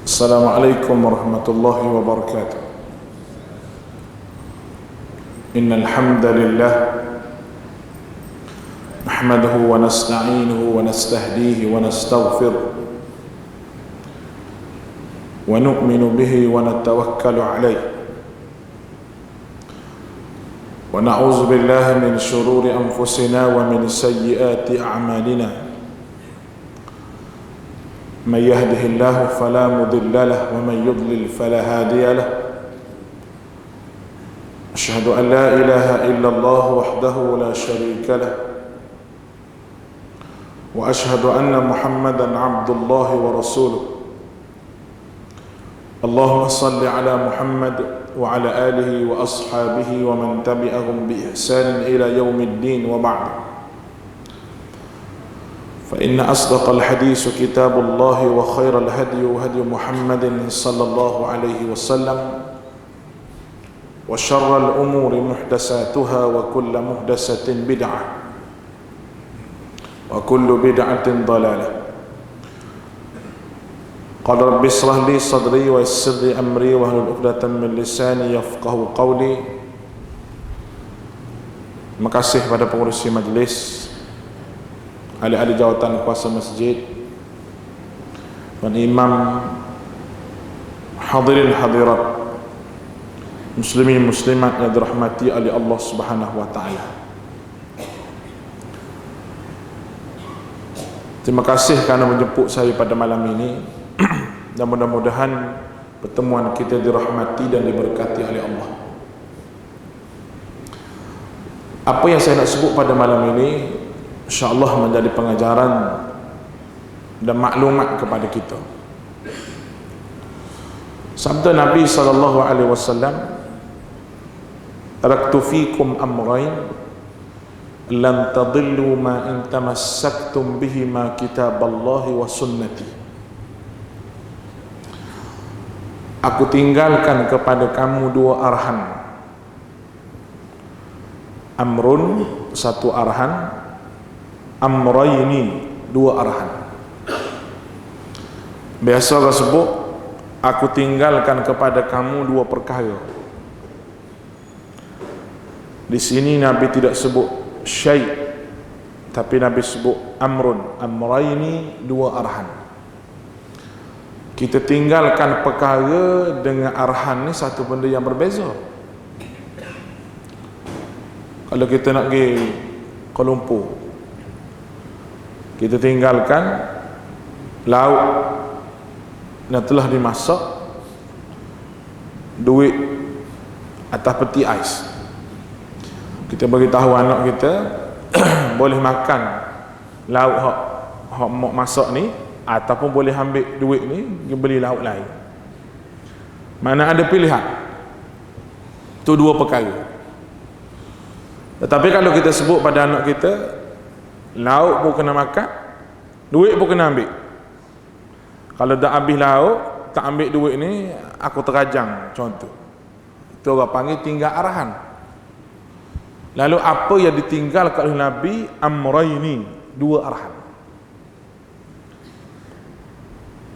Assalamualaikum warahmatullahi wabarakatuh. Innal hamdalillah nahmaduhu wa nasta'inuhu wa nastahdihi wa nastaghfiruh wa nu'minu bihi wa natawakkalu alayhi wa na'udzu billahi min shururi anfusina wa min sayyiati a'malina. من يهده الله فلا مضل له ومن يضلل فلا هادي له أشهد أن لا إله إلا الله وحده لا شريك له وأشهد أن محمدا عبد الله ورسوله اللهم صل على محمد وعلى آله وأصحابه ومن تبعهم بإحسان إلى يوم الدين وبعد. فإن أصدق الحديث كتاب الله وخير الهدي هدي محمد صلى الله عليه وسلم وشر الأمور محدثاتها وكل محدثة بدعة وكل بدعة ضلالة. قال رب اشرح لي صدري ويسر لي أمري واحلل عقدة من lisani yafqahu qawli. Terima kasih pada pengurusi majlis, ahli-ahli jawatan kuasa masjid, dan imam, hadirin hadirat, muslimin muslimat yang dirahmati oleh Allah Subhanahu wa taala. Terima kasih kerana menjemput saya pada malam ini dan mudah-mudahan pertemuan kita dirahmati dan diberkati oleh Allah. Apa yang saya nak sebut pada malam ini InsyaAllah menjadi pengajaran dan maklumat kepada kita. Sabda Nabi SAW, "Taraktu fikum amrayn lan tadillu ma in tamassaktum bihima kitaballahi wa sunnati." Aku tinggalkan kepada kamu dua arahan. Amrun, satu arahan. Amrayni, dua arahan. Biasa orang sebut, aku tinggalkan kepada kamu dua perkara. Di sini Nabi tidak sebut syai', tapi Nabi sebut amrun, amrayni, dua arahan. Kita tinggalkan perkara dengan arahan ni satu benda yang berbeza. Kalau kita nak pergi Kuala Lumpur, kita tinggalkan lauk yang telah dimasak, duit atas peti ais. Kita beritahu anak kita boleh makan lauk hak mak masak ni, ataupun boleh ambil duit ni pergi beli lauk lain. Mana ada pilihan. Itu dua perkara. Tetapi kalau kita sebut pada anak kita, lauk pun kena makan, duit pun kena ambil. Kalau dah habis lauk, tak ambil duit ni, aku terajang, contoh. Itu orang panggil tinggal arahan. Lalu apa yang ditinggalkan oleh Nabi? Amrayni, dua arahan.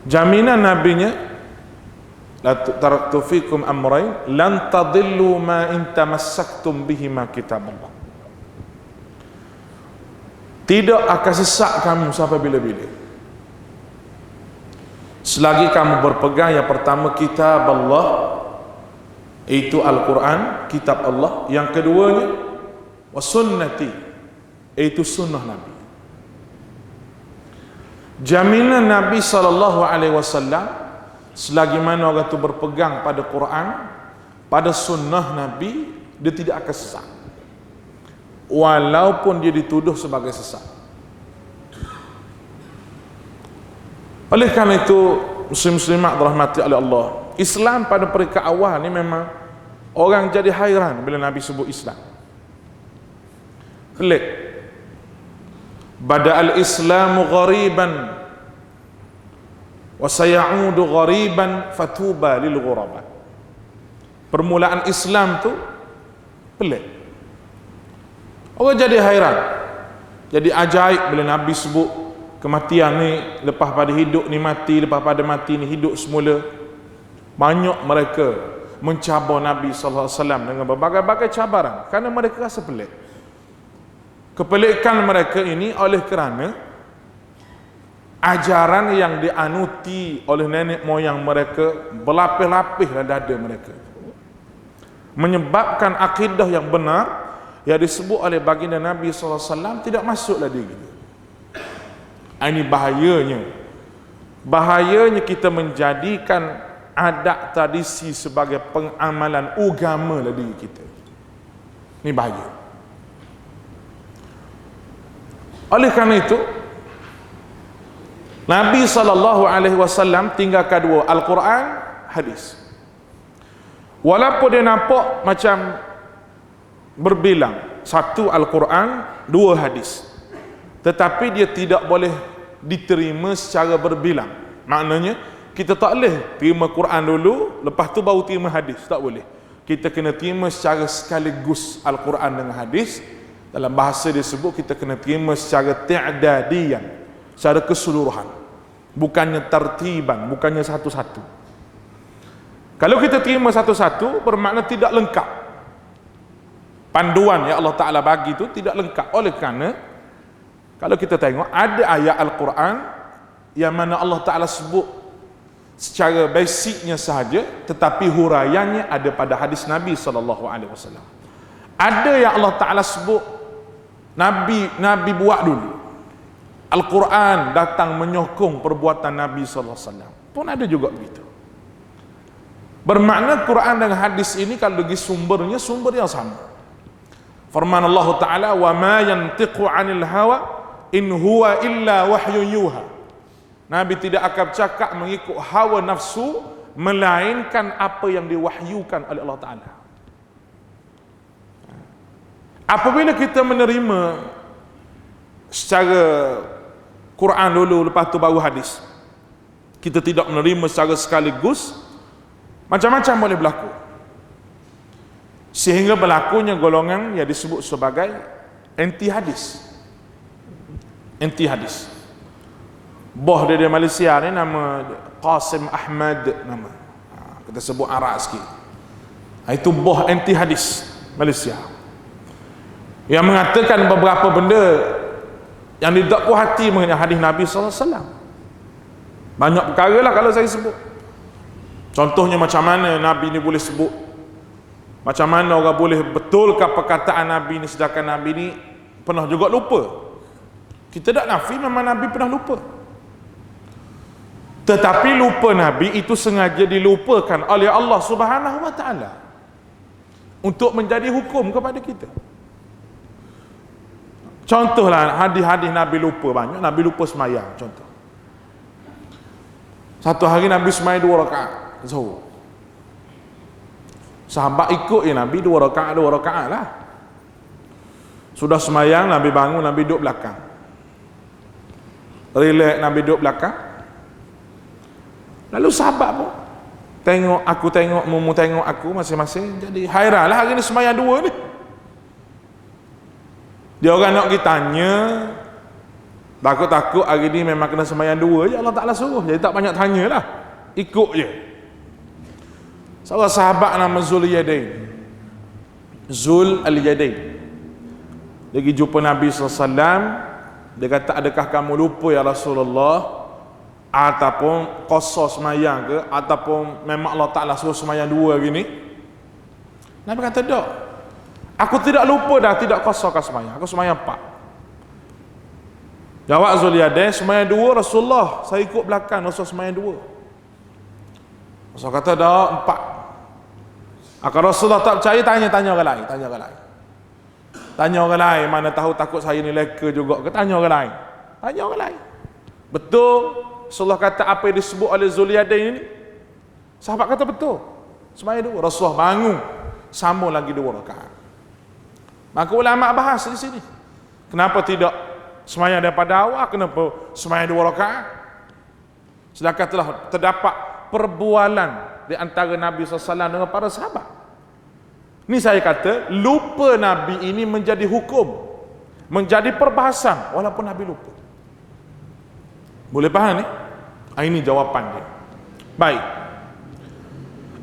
Jaminan Nabinya, la taraktu fikum amrayn lan tadillu ma in tamassaktum bihima kitaballah. Tidak akan sesat kamu sampai bila-bila selagi kamu berpegang yang pertama kitab Allah, itu Al-Quran, kitab Allah. Yang keduanya wasunnati, itu sunnah Nabi. Jaminan Nabi SAW, selagi mana orang itu berpegang pada Quran, pada sunnah Nabi, dia tidak akan sesat, walaupun dia dituduh sebagai sesat. Oleh kerana itu, muslim-muslimat dirahmati oleh Allah, Islam pada peringkat awal ni memang orang jadi hairan bila Nabi sebut Islam. Pelik. Bada'al Islamu ghariban wa sayaudu ghariban fatuba lil ghuraba. Permulaan Islam tu pelik. Orang jadi hairan, jadi ajaib bila Nabi sebut kematian ni, lepas pada hidup ni mati, lepas pada mati ni hidup semula. Banyak mereka mencabar Nabi sallallahu alaihi wasallam dengan berbagai-bagai cabaran kerana mereka rasa pelik. Kepelikan mereka ini oleh kerana ajaran yang dianuti oleh nenek moyang mereka berlapis-lapis dalam dada mereka, menyebabkan akidah yang benar yang disebut oleh baginda Nabi sallallahu alaihi wasallam tidak masuklah di kita. Ini bahayanya kita menjadikan adat tradisi sebagai pengamalan agama lah diri kita. Ini bahaya. Oleh kerana itu, Nabi SAW tinggalkan dua, Al-Quran, hadis. Walaupun dia nampak macam berbilang, satu Al-Quran, dua hadis, tetapi dia tidak boleh diterima secara berbilang. Maknanya kita tak boleh terima Quran dulu, lepas tu baru terima hadis, tak boleh. Kita kena terima secara sekaligus Al-Quran dengan hadis. Dalam bahasa dia sebut kita kena terima secara ta'dadiyan, secara keseluruhan, bukannya tertiban, bukannya satu-satu. Kalau kita terima satu-satu bermakna tidak lengkap. Panduan yang Allah Ta'ala bagi itu tidak lengkap. Oleh kerana kalau kita tengok ada ayat Al-Quran yang mana Allah Ta'ala sebut secara basicnya sahaja, tetapi huraiannya ada pada hadis Nabi SAW. Ada yang Allah Ta'ala sebut Nabi buat dulu, Al-Quran datang menyokong perbuatan Nabi SAW. Pun ada juga begitu. Bermakna Quran dan hadis ini kalau bagi sumbernya sumber yang sama. Firman Allah Ta'ala, wa ma yantiqu 'anil hawa in huwa illa wahyun yuha. Nabi tidak akan cakap mengikut hawa nafsu, melainkan apa yang diwahyukan oleh Allah Ta'ala. Apabila kita menerima secara Quran dulu, lepas tu baru hadis, kita tidak menerima secara sekaligus, macam-macam boleh berlaku, sehingga berlakunya golongan yang disebut sebagai anti hadis. Anti hadis. Boh dia Malaysia ni nama Qasim Ahmad nama. Kita sebut arak sikit. Itu boh anti hadis Malaysia, yang mengatakan beberapa benda yang tidak puas hati mengenai hadis Nabi SAW. Banyak perkara lah kalau saya sebut. Contohnya macam mana Nabi ni boleh sebut, macam mana orang boleh betulkan perkataan Nabi ni sedangkan Nabi ni pernah juga lupa. Kita tak nafi memang Nabi pernah lupa, tetapi lupa Nabi itu sengaja dilupakan oleh Allah Subhanahu Wa Taala untuk menjadi hukum kepada kita. Contohlah hadis-hadis Nabi lupa banyak. Nabi lupa semayang, contoh. Satu hari Nabi semayang 2 rakaat zuhur. Sahabat ikut Nabi 2 rakaat lah. Sudah semayang, Nabi bangun, Nabi duduk belakang. Relax, Nabi duduk belakang. Lalu sahabat pun tengok aku, tengok mumu, tengok aku masing-masing. Jadi hairan lah, hari ni semayang 2 ni. Dia orang nak kita tanya, takut-takut hari ni memang kena semayang 2 je, Allah Ta'ala suruh. Jadi tak banyak tanya lah, ikut je. Seorang sahabat nama Zul Yadain, Zul Al-Yadain, dia pergi jumpa Nabi SAW. Dia kata, adakah kamu lupa ya Rasulullah, ataupun qasar semayang ke, ataupun memang Allah Ta'ala suruh semayang 2 hari ni? Nabi kata, tak, aku tidak lupa dah, tidak qasarkan semayang, aku semayang 4. Jawab Zul Yadain, semayang 2 Rasulullah, saya ikut belakang Rasul semayang 2. Rasul kata, dah 4. Kalau Rasulullah tak percaya, tanya orang lain, tanya orang lain, mana tahu takut saya ni leka juga ke, tanya orang lain. Betul Rasulullah kata apa yang disebut oleh Zul Yadain ini? Sahabat kata betul, semayang 2. Rasulullah bangun, sambung lagi 2 rakaat. Maka ulama bahas di sini, kenapa tidak semayang daripada awal, kenapa semayang 2 rakaat? Sedangkan telah terdapat perbualan di antara Nabi SAW dengan para sahabat. Ini saya kata, lupa Nabi ini menjadi hukum, menjadi perbahasan walaupun Nabi lupa. Boleh faham ni? Ini jawapan dia. Baik.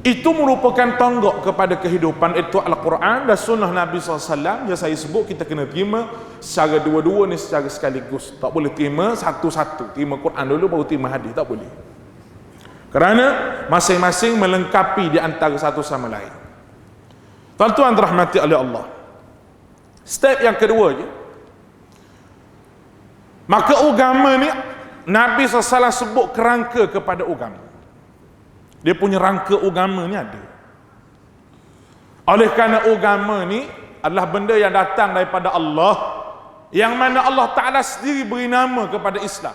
Itu merupakan tonggak kepada kehidupan, itu Al-Quran dan sunnah Nabi SAW. Yang saya sebut, kita kena terima secara dua-dua ni, secara sekaligus. Tak boleh terima satu-satu. Terima Quran dulu baru terima hadis, tak boleh. Kerana masing-masing melengkapi di antara satu sama lain. Tuan-tuan dirahmati oleh Allah. Step yang kedua je. Maka agama ni Nabi SAW sebut kerangka kepada agama. Dia punya rangka agama ni ada. Oleh kerana agama ni adalah benda yang datang daripada Allah, yang mana Allah Ta'ala sendiri beri nama kepada Islam.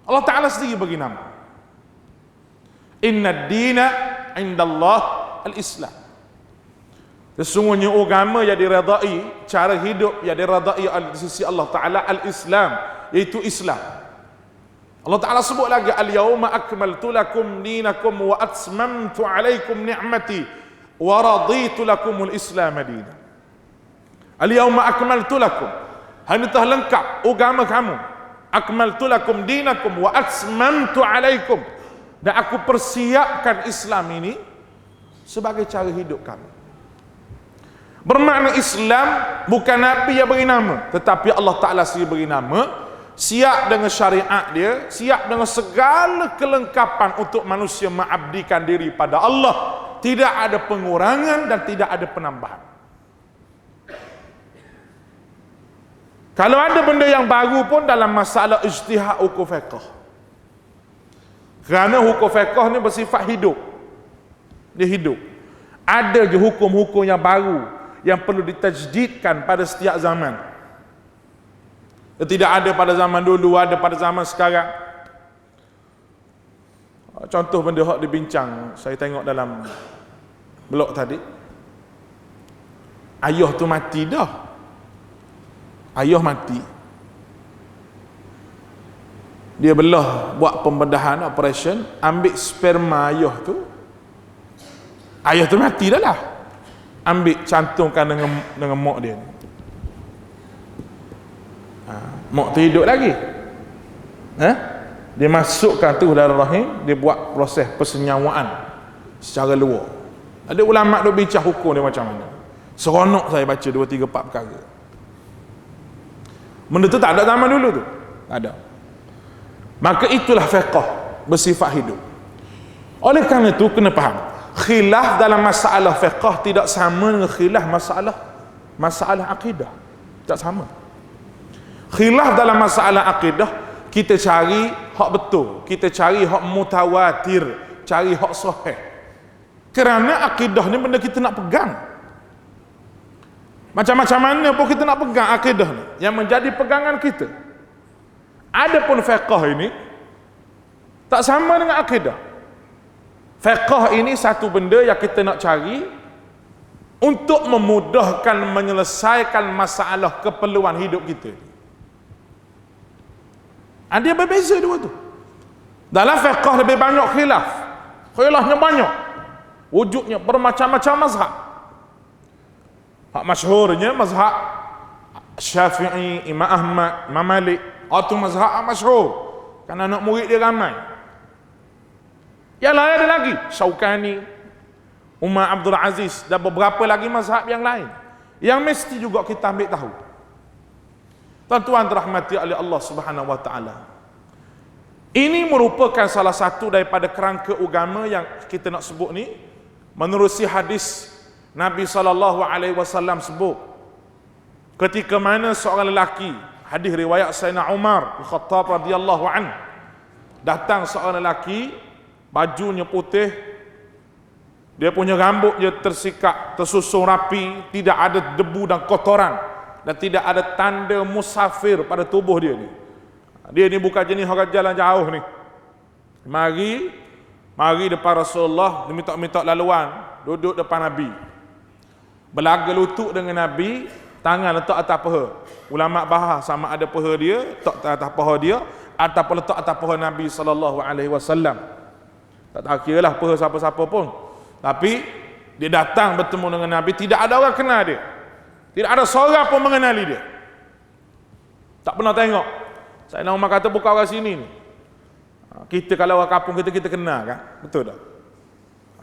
Allah Ta'ala sendiri beri nama. Inna ad-dina indallah al-Islam. Sesungguhnya agama yang diredai, cara hidup yang diredai di sisi Allah Ta'ala al-Islam, iaitu Islam. Allah Ta'ala sebut lagi, al-yawma akmaltu lakum dinakum wa atmamtu alaikum ni'mati wa raditu lakumul Islam madina. Al-yawma akmaltu lakum, hari ini telah lengkap agama kamu. Akmaltu lakum dinakum wa atmamtu alaikum, dan aku persiapkan Islam ini sebagai cara hidup kamu. Bermakna Islam bukan Nabi yang beri nama, tetapi Allah Ta'ala sendiri beri nama. Siap dengan syariat dia, siap dengan segala kelengkapan untuk manusia mengabdikan diri pada Allah. Tidak ada pengurangan dan tidak ada penambahan. Kalau ada benda yang baru pun dalam masalah ijtihad hukum fiqh. Kerana hukum fiqh ni bersifat hidup. Dia hidup. Ada je hukum-hukum yang baru yang perlu ditajdidkan pada setiap zaman. Tidak ada pada zaman dulu, ada pada zaman sekarang. Contoh benda yang dibincang, saya tengok dalam blog tadi. Ayah tu mati dah. Ayah mati. Dia belah, buat pembedahan, operation, ambil sperma ayah tu. Ayah tu mati dah lah. Ambil, cantumkan dengan mak dia. Mak tu hidup lagi. Dia masukkan tu dalam rahim, dia buat proses persenyawaan secara luar. Ada ulama' duk bincang hukum dia macam mana. Seronok saya baca 2, 3, 4 perkara. Benda tu tak ada zaman dulu tu. Tak ada. Maka itulah fiqh bersifat hidup. Oleh kerana itu kena faham, khilaf dalam masalah fiqh tidak sama dengan khilaf masalah akidah. Tak sama. Khilaf dalam masalah akidah, kita cari hak betul, kita cari hak mutawatir, cari hak sahih. Kerana akidah ni benda kita nak pegang. Macam-macam mana pun kita nak pegang akidah ni, yang menjadi pegangan kita. Adapun fiqh ini tak sama dengan akidah. Fiqh ini satu benda yang kita nak cari untuk memudahkan menyelesaikan masalah keperluan hidup kita. Dia berbeza dua tu. Dalam fiqh lebih banyak khilaf. Khilafnya banyak. Wujudnya bermacam-macam mazhab. Hak masyhurnya mazhab Syafi'i, Imam Ahmad, Imam Malik. Itu mazhab masyhur. Kerana anak murid dia ramai. Yang lain ada lagi, Syaukani, Umar Abdul Aziz, dan beberapa lagi mazhab yang lain. Yang mesti juga kita ambil tahu. Tuan-tuan dirahmati oleh Allah Subhanahu wa taala. Ini merupakan salah satu daripada kerangka agama yang kita nak sebut ni, menerusi hadis Nabi SAW sebut ketika mana seorang lelaki, hadis riwayat Sayyidina Umar Al-Khattab radhiyallahu anhu, datang seorang lelaki, bajunya putih, dia punya rambut dia tersikat, tersusun rapi, tidak ada debu dan kotoran, dan tidak ada tanda musafir pada tubuh dia ni. Dia ni bukan jenis orang jalan jauh ni. Mari depan Rasulullah, dia minta laluan, duduk depan Nabi. Belaga lutut dengan Nabi, tangan letak atas paha. Ulama bahas sama ada paha dia, letak atas paha dia, ataupun letak atas paha Nabi SAW. Tak tahu kiralah paha siapa-siapa pun. Tapi dia datang bertemu dengan Nabi, tidak ada orang kenal dia. Tidak ada seorang pun mengenali dia. Tak pernah tengok. Sayyidina Umar kata bukan orang sini ni. Kita kalau orang kampung kita kenal kan? Betul tak?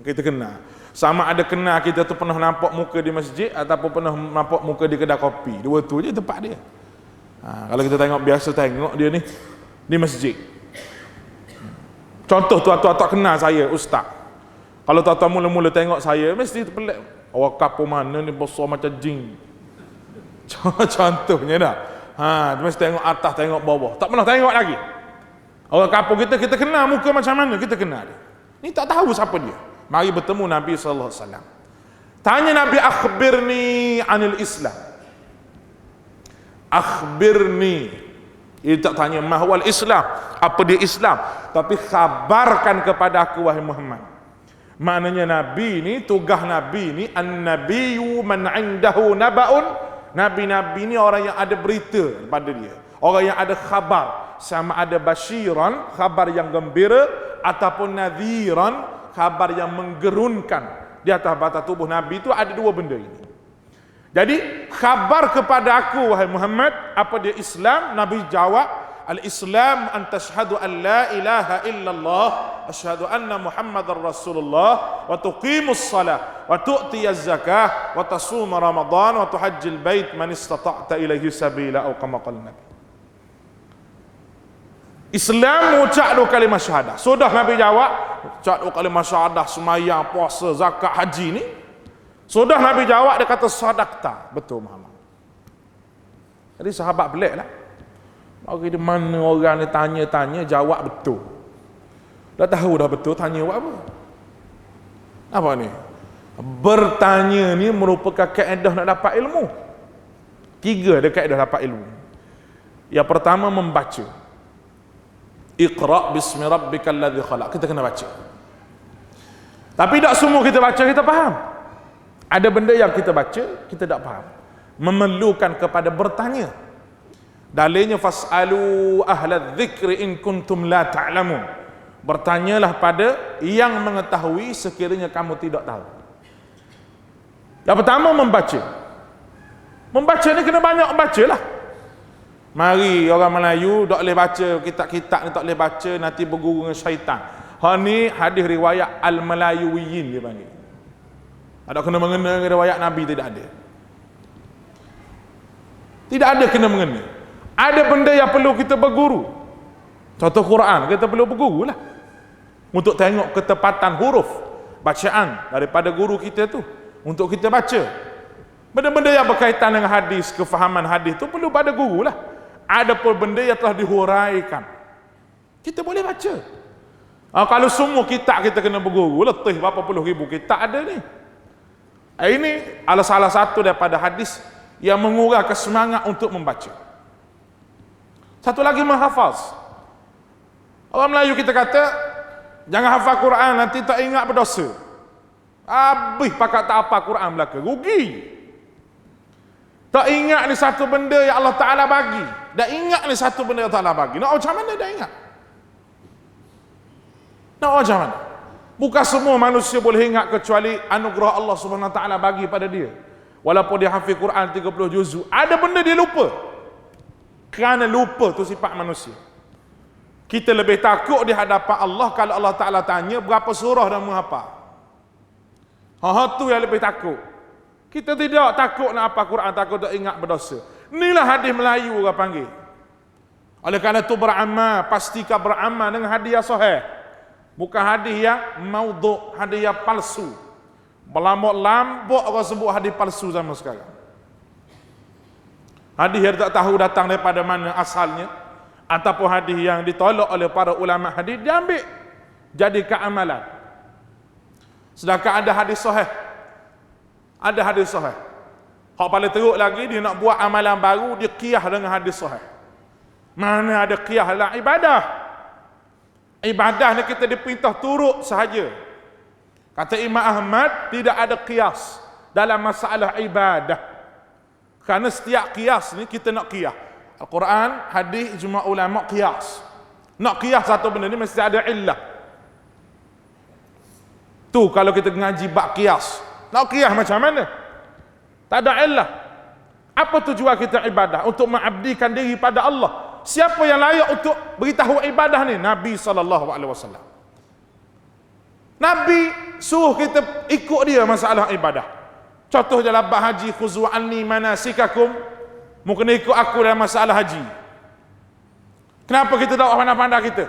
Kita kenal. Sama ada kenal kita tu pernah nampak muka di masjid ataupun pernah nampak muka di kedai kopi. Dua tu je tempat dia. Kalau kita biasa tengok dia ni di masjid. Contoh tuan-tuan tak kenal saya ustaz. Kalau tuan-tuan mula-mula tengok saya mesti terpelik. Orang kampung mana ni besar macam jin. Contohnya dah. Mesti tengok atas, tengok bawah. Tak pernah tengok lagi. Orang kampung kita kenal muka macam mana, kita kenal dia. Ni tak tahu siapa dia. Mari bertemu Nabi sallallahu alaihi wasallam. Tanya Nabi, akhbirni anil Islam. Akhbirni. Dia tak tanya mahwal Islam, apa dia Islam, tapi khabarkan kepada aku wahai Muhammad. Maknanya Nabi ni, tugas Nabi ni, an-nabiyyu man 'indahu naba'un. Nabi-nabi ni orang yang ada berita pada dia, orang yang ada khabar, sama ada basyiran, khabar yang gembira, ataupun nadhiran, khabar yang menggerunkan. Di atas batas tubuh Nabi itu ada dua benda ini. Jadi khabar kepada aku wahai Muhammad, apa dia Islam? Nabi jawab, al-Islam an tashhadu an la ilaha illallah, asyhadu anna Muhammadar Rasulullah, wa tuqimus salah, wa tu'tiyaz zakah, wa tasuma Ramadan, wa tuhajjil bait man istata'ta ilaihi sabila, atau kama qala Nabi. Islam mengucap dua kalimah syahadah. Sudah Nabi jawab, ucap dua kalimah syahadah, semayang, puasa, zakat, haji ni. Sudah Nabi jawab, dia kata sadaqta. Betul Muhammad. Jadi sahabat pelik lah. Bagi di mana orang ni tanya-tanya, jawab betul. Dah tahu dah betul, tanya buat apa? Apa ni? Bertanya ni merupakan kaedah nak dapat ilmu. 3 ada kaedah dapat ilmu. Yang pertama membaca. Iqra' bismi rabbikal ladzi khalaq. Kita kena baca. Tapi tak semua kita baca kita faham. Ada benda yang kita baca kita tak faham. Memerlukan kepada bertanya. Dalilnya fasalu ahla dzikri in kuntum la ta'lamun. Bertanyalah pada yang mengetahui sekiranya kamu tidak tahu. Yang pertama membaca. Membaca ni kena banyak bacalah. Mari orang Melayu tak boleh baca kitab-kitab ni, tak boleh baca nanti berguru dengan syaitan. Ni hadis riwayat al-Melayuwiyin dia panggil. Ada kena mengena dengan riwayat Nabi, tidak ada. Tidak ada kena mengena. Ada benda yang perlu kita berguru. Contoh Quran, kita perlu berguru lah. Untuk tengok ketepatan huruf bacaan daripada guru kita tu. Untuk kita baca. Benda-benda yang berkaitan dengan hadis, kefahaman hadis tu perlu pada guru lah. Ada pun benda yang telah dihuraikan. Kita boleh baca. Kalau semua kitab kita kena berguru, letih berapa puluh ribu kitab ada ni. Ini adalah salah satu daripada hadis yang mengurangkan semangat untuk membaca. Satu lagi menghafaz. Orang Melayu kita kata, jangan hafal Quran nanti tak ingat berdosa. Habis pakat tak apa Quran belaka, rugi. Tak ingat ni satu benda yang Allah Ta'ala bagi. Dah ingat ni satu benda yang Allah Ta'ala bagi. Nak macam mana dah ingat? Nak macam mana? Bukan semua manusia boleh ingat kecuali anugerah Allah Subhanahu Wa Ta'ala bagi pada dia. Walaupun dia hafiz Quran 30 juzuk, ada benda dia lupa. Kerana lupa tu sifat manusia. Kita lebih takut di hadapan Allah kalau Allah Ta'ala tanya berapa surah dah menghafal. Tu yang lebih takut. Kita tidak takut nak hafal Quran, takut tak ingat berdosa. Inilah hadis Melayu orang panggil. Oleh kerana itu beramal, pastikan beramal dengan hadis yang sahih. Bukan hadis yang maudhu', hadis yang palsu. Berlambak-lambak orang sebut hadis palsu zaman sekarang. Hadis yang tak tahu datang daripada mana asalnya, ataupun hadis yang ditolak oleh para ulama hadis, diambil jadi keamalan. Sedangkan ada hadis sahih. Ada hadis sahih. Hak paling teruk lagi, dia nak buat amalan baru, dia qiyas dengan hadis sahih. Mana ada qiyas dalam ibadah? Ibadah ni kita diperintah turut sahaja. Kata Imam Ahmad, tidak ada qiyas dalam masalah ibadah. Kerana setiap qiyas ni kita nak qiyas. Al-Quran, hadis, ijma' ulama qiyas. Nak qiyas satu benda ni mesti ada illah. Tu kalau kita ngaji bab qiyas. Nak qiyas macam mana? Tak ada illah. Apa tujuan kita ibadah? Untuk mengabdikan diri pada Allah. Siapa yang layak untuk beritahu ibadah ni? Nabi SAW. Nabi suruh kita ikut dia masalah ibadah. Contoh dalam bab haji, khuzu anni manasikakum, mungkin ikut aku dalam masalah haji. Kenapa kita tak buat pandai-pandai kita?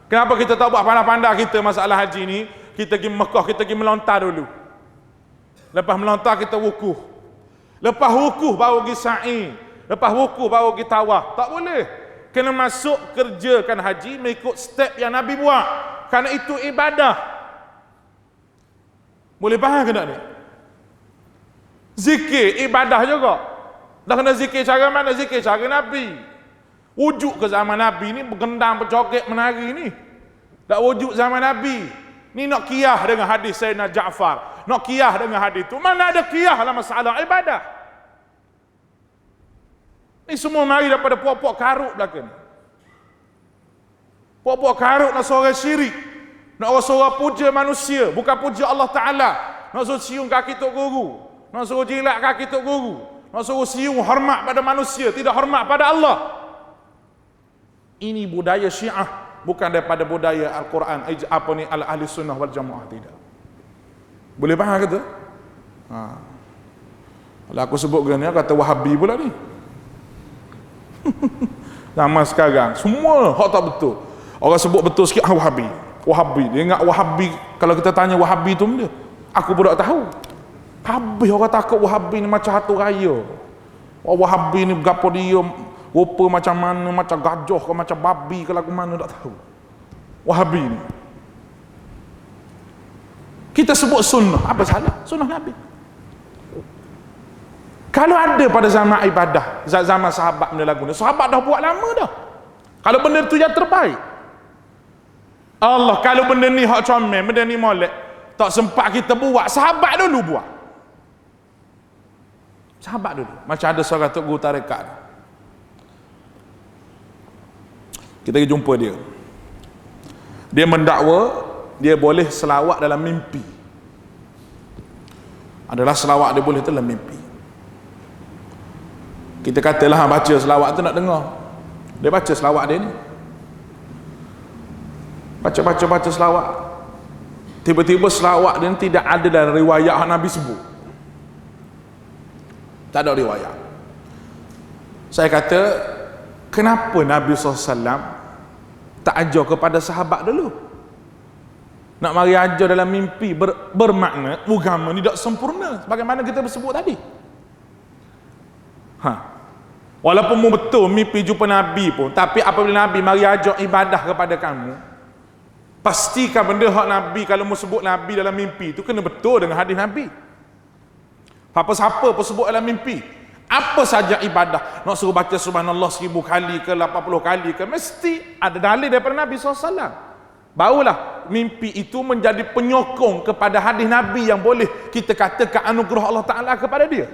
Kenapa kita tak buat pandai-pandai kita masalah haji ni? Kita pergi Mekah, kita pergi melontar dulu. Lepas melontar kita wukuf. Lepas wukuf baru pergi sa'i. Lepas wukuf baru pergi tawaf. Tak boleh. Kena masuk kerjakan haji mengikut step yang Nabi buat. Kerana itu ibadah. Boleh faham ke tak ni? Zikir ibadah juga. Dah kena zikir cara mana? Zikir cara Nabi. Wujud ke zaman Nabi ni bergendang, berjoget, menari ni. Tak wujud zaman Nabi. Ni nak kiyah dengan hadis Sayyidina Ja'far. Nak kiyah dengan hadis tu. Mana ada kiyah dalam masalah ibadah? Ni semua mari daripada puak-puak karut belakang ni. Puak-puak karut nak suara syirik. Nak suara puja manusia, bukan puja Allah Ta'ala. Nak suruh cium kaki Tok Guru. Nak suruh jilat kaki Tok Guru. Nak suruh cium hormat pada manusia, tidak hormat pada Allah. Ini budaya Syiah, bukan daripada budaya Al-Quran, Ahli Sunnah wal Jamaah, tidak. Boleh faham kata? Kalau aku sebut gini, kata Wahabi pula ni. Zaman sekarang semua hak tak betul. Orang sebut betul sikit, Wahabi. Wahabi. Dia ingat Wahabi, kalau kita tanya Wahabi tu benda, aku pun tak tahu. Habis orang takut Wahabi ni macam hatu raya. Wahabi ni berapa dia, rupa macam mana, macam gajah ke, macam babi ke, lagu mana tak tahu. Wahabi ni. Kita sebut sunnah, apa salah? Sunnah Nabi. Kalau ada pada zaman ibadah, zaman sahabat benda lagu ni, sahabat dah buat lama dah. Kalau benda tu yang terbaik. Allah, kalau benda ni hak comel, benda ni molek, tak sempat kita buat, sahabat dulu buat. Sahabat dulu. Macam ada seorang Tok Guru tarekat. Kita pergi jumpa dia. Dia mendakwa dia boleh selawat dalam mimpi. Adalah selawat dia boleh dalam mimpi. Kita katalah baca selawat tu nak dengar. Dia baca selawat dia ni. Baca selawat. Tiba-tiba selawat dia tidak ada dalam riwayat yang Nabi sebut. Tak ada riwayat. Saya kata, kenapa Nabi SAW tak ajar kepada sahabat dulu? Nak mari ajar dalam mimpi bermakna agama ni tak sempurna sebagaimana kita bersebut tadi. Walaupun betul mimpi jumpa Nabi pun, tapi apabila Nabi mari ajar ibadah kepada kamu, pastikan benda hak Nabi, kalau mau sebut Nabi dalam mimpi tu kena betul dengan hadis Nabi. Apa-siapa pun sebut dalam mimpi, apa saja ibadah, nak suruh baca subhanallah 1000 kali ke 80 kali ke, mesti ada dalil daripada Nabi SAW. Barulah mimpi itu menjadi penyokong kepada hadis Nabi yang boleh kita katakan anugerah Allah Ta'ala kepada dia.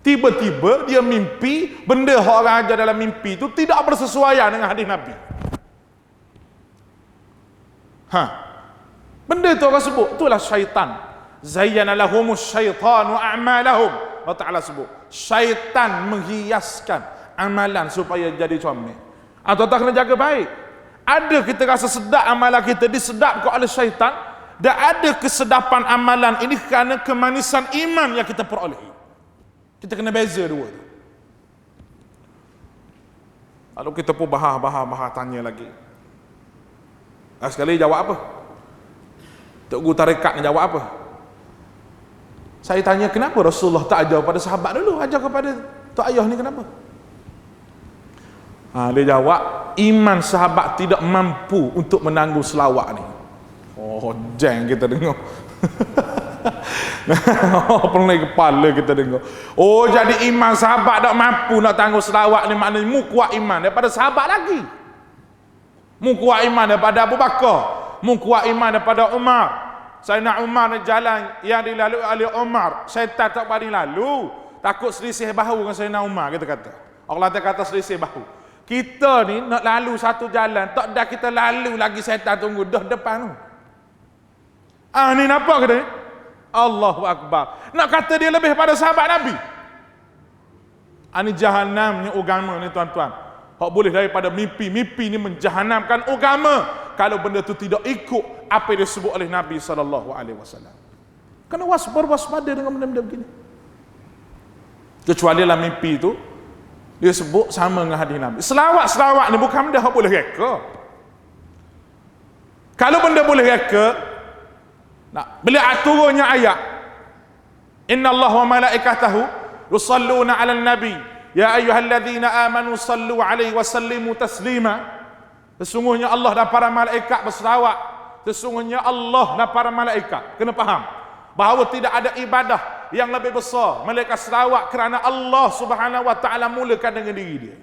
Tiba-tiba dia mimpi, benda yang orang ajar dalam mimpi itu tidak bersesuaian dengan hadis Nabi. Benda itu orang sebut, itulah syaitan. Zayyana lahumus syaitanu a'malahum. Allah Ta'ala sebut, syaitan menghiaskan amalan supaya jadi comel. Atau tak kena jaga baik. Ada kita rasa sedap amalan kita disedapkan oleh syaitan, dan ada kesedapan amalan ini kerana kemanisan iman yang kita perolehi. Kita kena beza dua tu. Lalu kita pun bahas tanya lagi. Sekali jawab apa? Tok Guru tarekat ni jawab apa? Saya tanya kenapa Rasulullah tak ajar pada sahabat dulu, ajar kepada tok ayah ni kenapa? Dia jawab, iman sahabat tidak mampu untuk menanggung selawat ni. Oh, jeng kita dengar. Pening kepala kita dengar. Oh, jadi iman sahabat tak mampu nak tanggung selawat ni, maknanya mu kuat iman daripada sahabat lagi. Mu kuat iman daripada Abu Bakar, mu kuat iman daripada Umar. Sayyidina Umar jalan yang dilalui oleh Umar, syaitan tak berani lalu, takut selisih bahu dengan Sayyidina Umar, kita kata. Allah kata selisih bahu. Kita ni nak lalu satu jalan, tak dah kita lalu lagi, syaitan tunggu dah depan tu. Ni nampak ke ni? Allahu Akbar. Nak kata dia lebih pada sahabat Nabi. Ini jahanamnya agama ni tuan-tuan. Hak boleh daripada mimpi. Mimpi ni menjahanamkan agama kalau benda tu tidak ikut apa yang disebut oleh Nabi SAW. Kena waspada dengan benda-benda begini. Kecuali dalam mimpi tu dia sebut sama dengan hadis Nabi. Selawat ni bukan benda hak boleh reka. Kalau benda boleh reka, bila turunnya ayat, Inna Allah wa malaikatahu yusalluna 'alan nabi ya ayyuhalladzina amanu sallu 'alaihi wa sallimu taslima. Sesungguhnya Allah dan para malaikat berselawat. Sesungguhnya Allah dan para malaikat, kena faham bahawa tidak ada ibadah yang lebih besar melainkan selawat, kerana Allah Subhanahu wa taala mulakan dengan diri dia.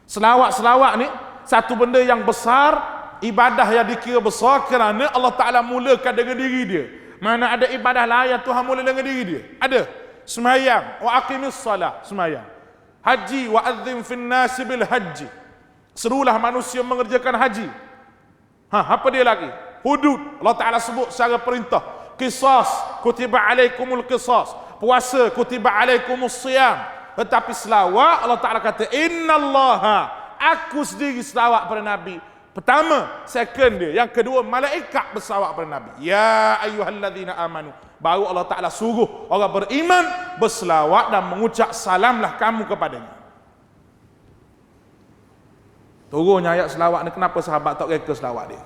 Selawat ni satu benda yang besar, ibadah yang dikira besar kerana Allah Taala mulakan dengan diri dia. Mana ada ibadah lain yang Tuhan mula dengan diri dia? Ada. Sembahyang, wa aqimis salah, sembahyang. Haji, wa adzim fin nasi bil haji. Serulah manusia mengerjakan haji. Apa dia lagi? Hudud. Allah Taala sebut secara perintah. Qisas, kutiba alaikumul qisas. Puasa, kutiba alaikumus siyam. Tetapi selawat, Allah Taala kata, innallaha, aku sendiri selawat pada Nabi. Pertama, second dia. Yang kedua, malaikat berselawat pada Nabi. Ya ayyuhalladzina amanu. Baru Allah Ta'ala suruh orang beriman berselawat dan mengucap salamlah kamu kepadanya. Turunnya ayat selawat ni, kenapa sahabat tak reka selawat dia?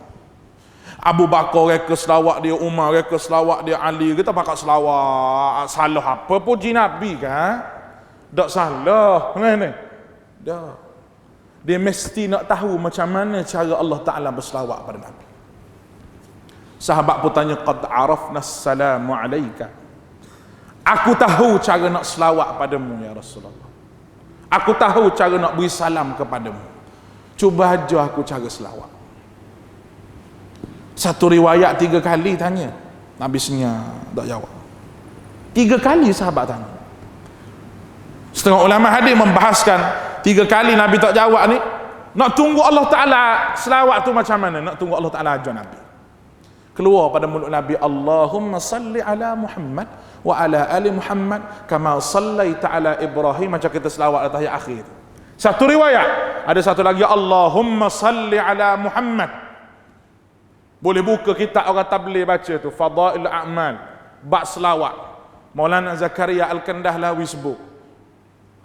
Abu Bakar reka selawat dia, Umar reka selawat dia, Ali kita pakai selawat. Salah apa puji Nabi kan? Tak salah. Ni. Dah. Dia mesti nak tahu macam mana cara Allah Ta'ala berselawat pada Nabi. Sahabat pun tanya, qad arafna assalamu alaika. Aku tahu cara nak selawat padamu ya Rasulullah. Aku tahu cara nak beri salam kepadamu. Cuba ajar aku cara selawat. Satu riwayat 3 kali tanya. Nabi senyap, tak jawab. 3 kali sahabat tanya. Setengah ulama hadis membahaskan 3 kali Nabi tak jawab ni, nak tunggu Allah Ta'ala selawat tu macam mana? Nak tunggu Allah Ta'ala ajar Nabi. Keluar pada mulut Nabi, Allahumma salli ala Muhammad wa ala ali Muhammad kama sallaita ala Ibrahim. Macam kita selawat atas ayat akhir. Satu riwayat, ada satu lagi, Allahumma salli ala Muhammad. Boleh buka kitab orang tabligh baca tu, Fadail A'mal, bab selawat. Maulana Zakaria Al-Kandahlawi sebut.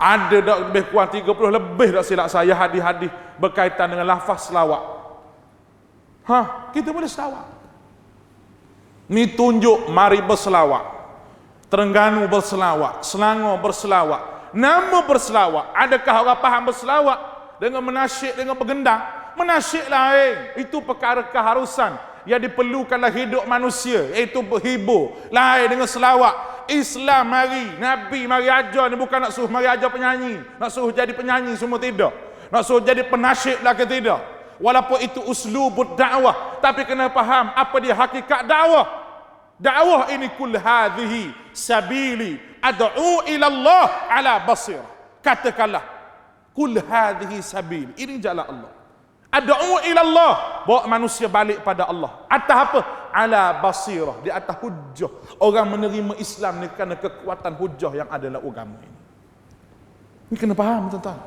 Ada dah lebih kurang 30 lebih tak silap saya hadis-hadis berkaitan dengan lafaz selawat. Kita boleh selawat. Ni tunjuk mari berselawat. Terengganu berselawat, Selangor berselawat, nama berselawat. Adakah orang faham berselawat dengan menasyid, dengan bergendang? Menasyid lain, itu perkara keharusan yang diperlukanlah hidup manusia, iaitu berhibur. Lain dengan selawat. Islam mari, Nabi mari ajar ni, bukan nak suruh mari ajar penyanyi, nak suruh jadi penyanyi semua, tidak. Nak suruh jadi penasyid lah ke tidak. Walaupun itu uslubud dakwah, tapi kena faham apa dia hakikat dakwah. Dakwah ini kul hadhihi sabili ad'u ila Allah ala basirah. Katakanlah kul hadhihi sabili, ini jalan Allah. Ad'u ila Allah, bawa manusia balik pada Allah. Atas apa? Ala basirah, di atas hujjah. Orang menerima Islam ni kerana kekuatan hujjah yang ada dalam agama ini. Ini kena faham tuan-tuan.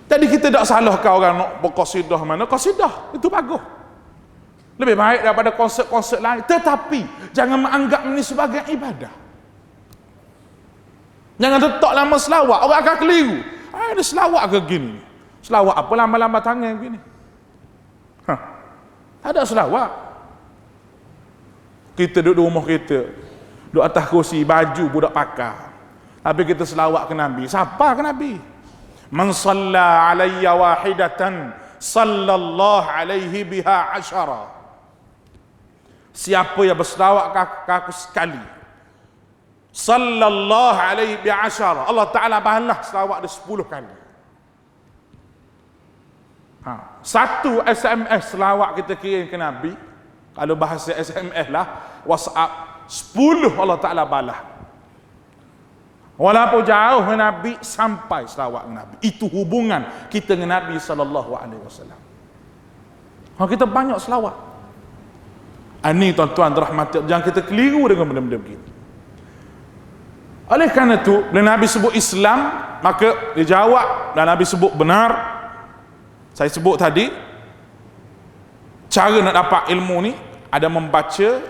Jadi kita tak salahkan orang nak berqasidah mana, qasidah itu bagus. Lebih baik daripada konsep-konsep lain. Tetapi jangan menganggap ini sebagai ibadah. Jangan letak lama selawat, orang akan keliru. Ada selawat ke gini? Selawat apa lama-lama tangan begini? Ada selawat. Kita duduk di rumah kita, duduk atas kursi, baju budak pakar. Tapi kita selawat ke Nabi. Siapa ke Nabi? Man salla alayya wahidatan sallallahu alaihi biha asyara. Siapa yang berselawat ke aku sekali, sallallahu alaihi biha asyara, Allah Ta'ala bahalah selawat dia 10 kali. Satu SMS selawat kita kirim ke Nabi, kalau bahasa SMS lah, WhatsApp, 10 Allah Ta'ala balah. Walaupun jauh Nabi, sampai selawat Nabi. Itu hubungan kita dengan Nabi SAW. Kita banyak selawat. Ini tuan-tuan rahmati, jangan kita keliru dengan benda-benda begini. Oleh kerana itu, bila Nabi sebut Islam, maka dia jawab dan Nabi sebut benar. Saya sebut tadi, cara nak dapat ilmu ni ada membaca,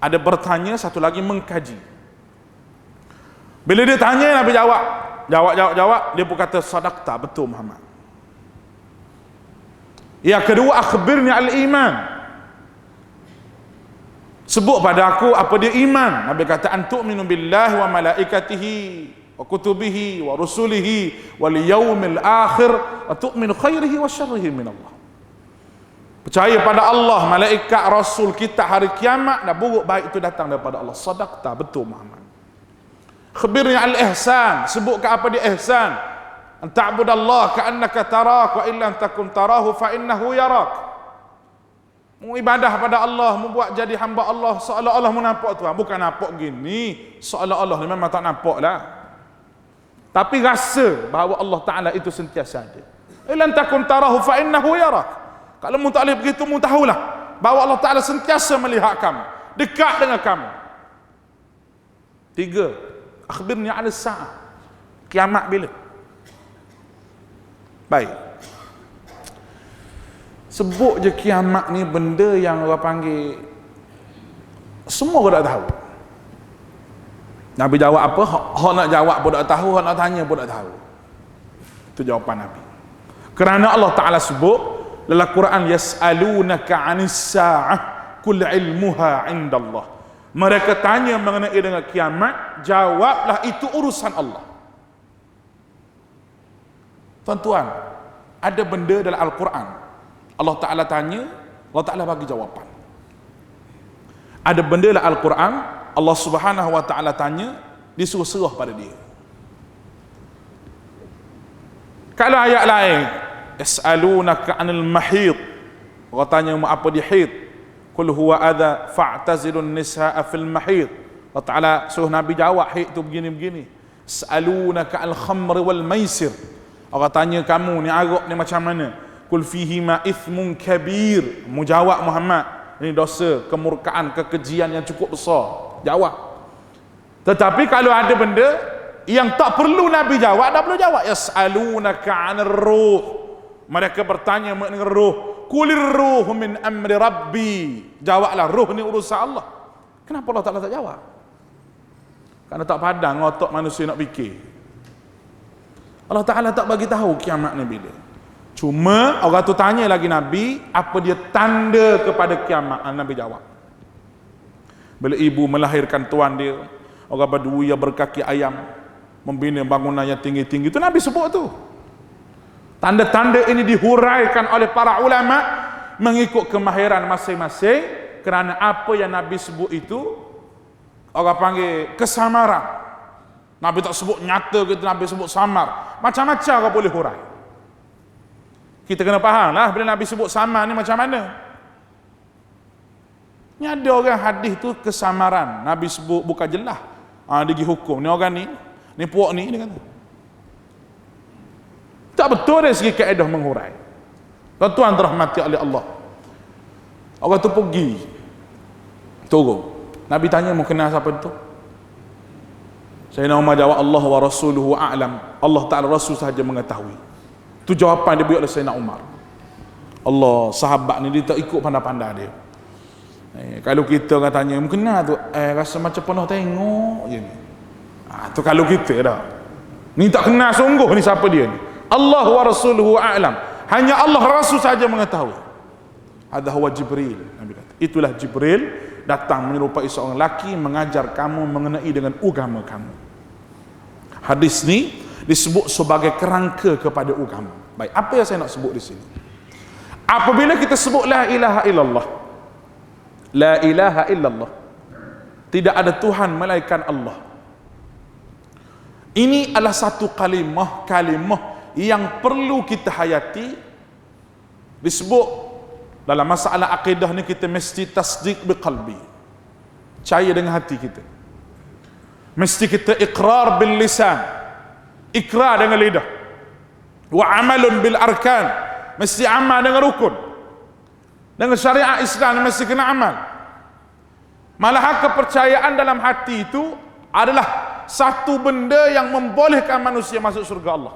ada bertanya, satu lagi mengkaji. Bila dia tanya, Nabi jawab, dia pun kata sadaqta, betul Muhammad. Yang kedua, akhbirni al-iman, sebut pada aku apa dia iman. Nabi kata antu'minu billahi wa malaikatihi wa kutubihi wa rusulihi wal yaumil akhir wa tu'minu khairihi wa syarrihi min Allah. Percaya pada Allah, malaikat, rasul, kitab, hari kiamat dan buruk baik itu datang daripada Allah. Sadaqta, betul Muhammad. Khabirni al-ihsan, sebutkan apa dia ihsan. An ta'budallah ka'annaka tarak wa illam takun tarahu fa innahu yarak. Ibadah pada Allah, membuat jadi hamba Allah seolah-olah menampak Tuhan. Bukan nampak gini seolah-olah, memang tak nampak lah, tapi rasa bahawa Allah Ta'ala itu sentiasa ada. Ilan takun tarahu fa innahu yarak. Kalau mu tak boleh begitu, mu tahulah bahawa Allah Ta'ala sentiasa melihat kamu, dekat dengan kamu. Tiga, akhbirni ala sa'ah, kiamat bila? Baik, sebut je kiamat ni benda yang orang panggil semua orang tak tahu. Nabi jawab apa? Hak nak jawab pun tak tahu, hak nak tanya pun tak tahu. Itu jawapan Nabi. Kerana Allah Ta'ala sebut dalam Quran, yas'alunaka 'anis sa'ah kul ilmuha 'indallah. Mereka tanya mengenai dengan kiamat, jawablah itu urusan Allah. Tuan-tuan, ada benda dalam Al-Quran Allah Ta'ala tanya, Allah Ta'ala bagi jawapan. Ada benda dalam Al-Quran Allah Subhanahu Wa Ta'ala tanya, disuruh-suruh pada dia. Kalau ayat lain, yas'alunaka 'anil mahid, orang tanya apa dia haid, qul huwa adha fa'tazilun nisaa fil mahid. Allah Ta'ala suruh Nabi jawab haid tu begini-begini. Yas'alunaka 'al khamri wal maisir, orang tanya kamu ni arak ni macam mana? Qul fihima ithmun kabir. Mujawab Muhammad, ini dosa, kemurkaan, kekejian yang cukup besar. Jawab. Tetapi kalau ada benda yang tak perlu Nabi jawab, tak perlu jawab. Yas'alunaka 'anir ruh, mereka bertanya mengenai ruh. Qulir ruhu min amri rabbi, jawablah ruh ni urusan Allah. Kenapa Allah Ta'ala tak jawab? Kerana tak padang otak manusia nak fikir. Allah Ta'ala tak bagi tahu kiamat ni bila. Cuma orang tu tanya lagi Nabi, apa dia tanda kepada kiamat? Nabi jawab. Bila ibu melahirkan tuan dia, orang Badui yang berkaki ayam, membina bangunan yang tinggi-tinggi, itu Nabi sebut tu. Tanda-tanda ini dihuraikan oleh para ulama mengikut kemahiran masing-masing, kerana apa yang Nabi sebut itu orang panggil kesamaran. Nabi tak sebut nyata gitu, Nabi sebut samar. Macam-macam orang boleh hurai. Kita kena faham lah bila Nabi sebut samar ni macam mana. Ni ada orang hadis tu kesamaran, Nabi sebut bukan jelas. Dia pergi hukum ni orang ni puak ni, dia kata tak betul dari segi kaedah menghurai. Tuan-tuan dirahmati oleh Allah, orang tu pergi turun, Nabi tanya mau kenal siapa tu? Sayyidina Umar jawab, Allah wa rasuluhu a'lam, Allah Ta'ala Rasul sahaja mengetahui. Itu jawapan dia beri oleh Sayyidina Umar. Allah, sahabat ni dia tak ikut pandai-pandai dia. Kalau kita orang tanya, kenal tu, rasa macam pernah tengok je ni. Tu kalau kita dah. Ni tak kenal sungguh ni siapa dia ni. Allah wa rasuluhu a'lam, hanya Allah Rasul saja mengetahui. Hadha huwa Jibril, Nabi kata. Itulah Jibril datang menyerupai seorang lelaki mengajar kamu mengenai dengan agama kamu. Hadis ni disebut sebagai kerangka kepada agama. Baik, apa yang saya nak sebut di sini? Apabila kita sebut la ilaha illallah, la ilaha illallah, tidak ada Tuhan melainkan Allah, ini adalah satu kalimah yang perlu kita hayati. Disebut dalam masalah akidah ni, kita mesti tasdik biqalbi, percaya dengan hati kita. Mesti kita iqrar bil lisan, ikrar dengan lidah. Wa amalun bil arkan, mesti amal dengan rukun. Dengan syariat Islam mesti kena amal. Malahan kepercayaan dalam hati itu adalah satu benda yang membolehkan manusia masuk surga Allah.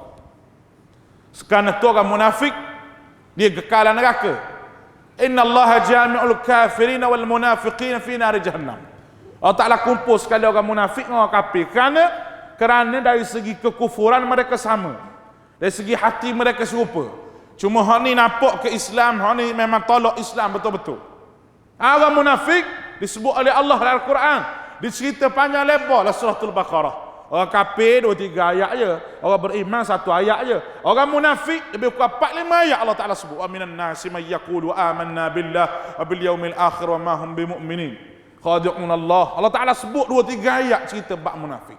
Sekarang itu orang munafik, dia kekal neraka. Innallaha jami'ul kafirina wal munafiqina fi nari jahannam. Allah Ta'ala kumpul sekali orang munafik dengan orang kafir. Kerana dari segi kekufuran mereka sama. Dari segi hati mereka serupa. Cuma hak ni nampak ke Islam, hak ni memang tolak Islam betul-betul. Orang munafik disebut oleh Allah dalam Al-Quran. Dicerita panjang lebar dalam suratul Baqarah. Orang kafir 2-3 ayat je. Orang beriman 1 ayat je. Orang munafik lebih kurang 4-5 ayat Allah Ta'ala sebut. Wa minan nasi may yaqulu amanna billah wa bil yaumil akhir wa ma hum bimu'minin. Khadi'un Allah. Allah Ta'ala sebut 2-3 ayat cerita bab munafik.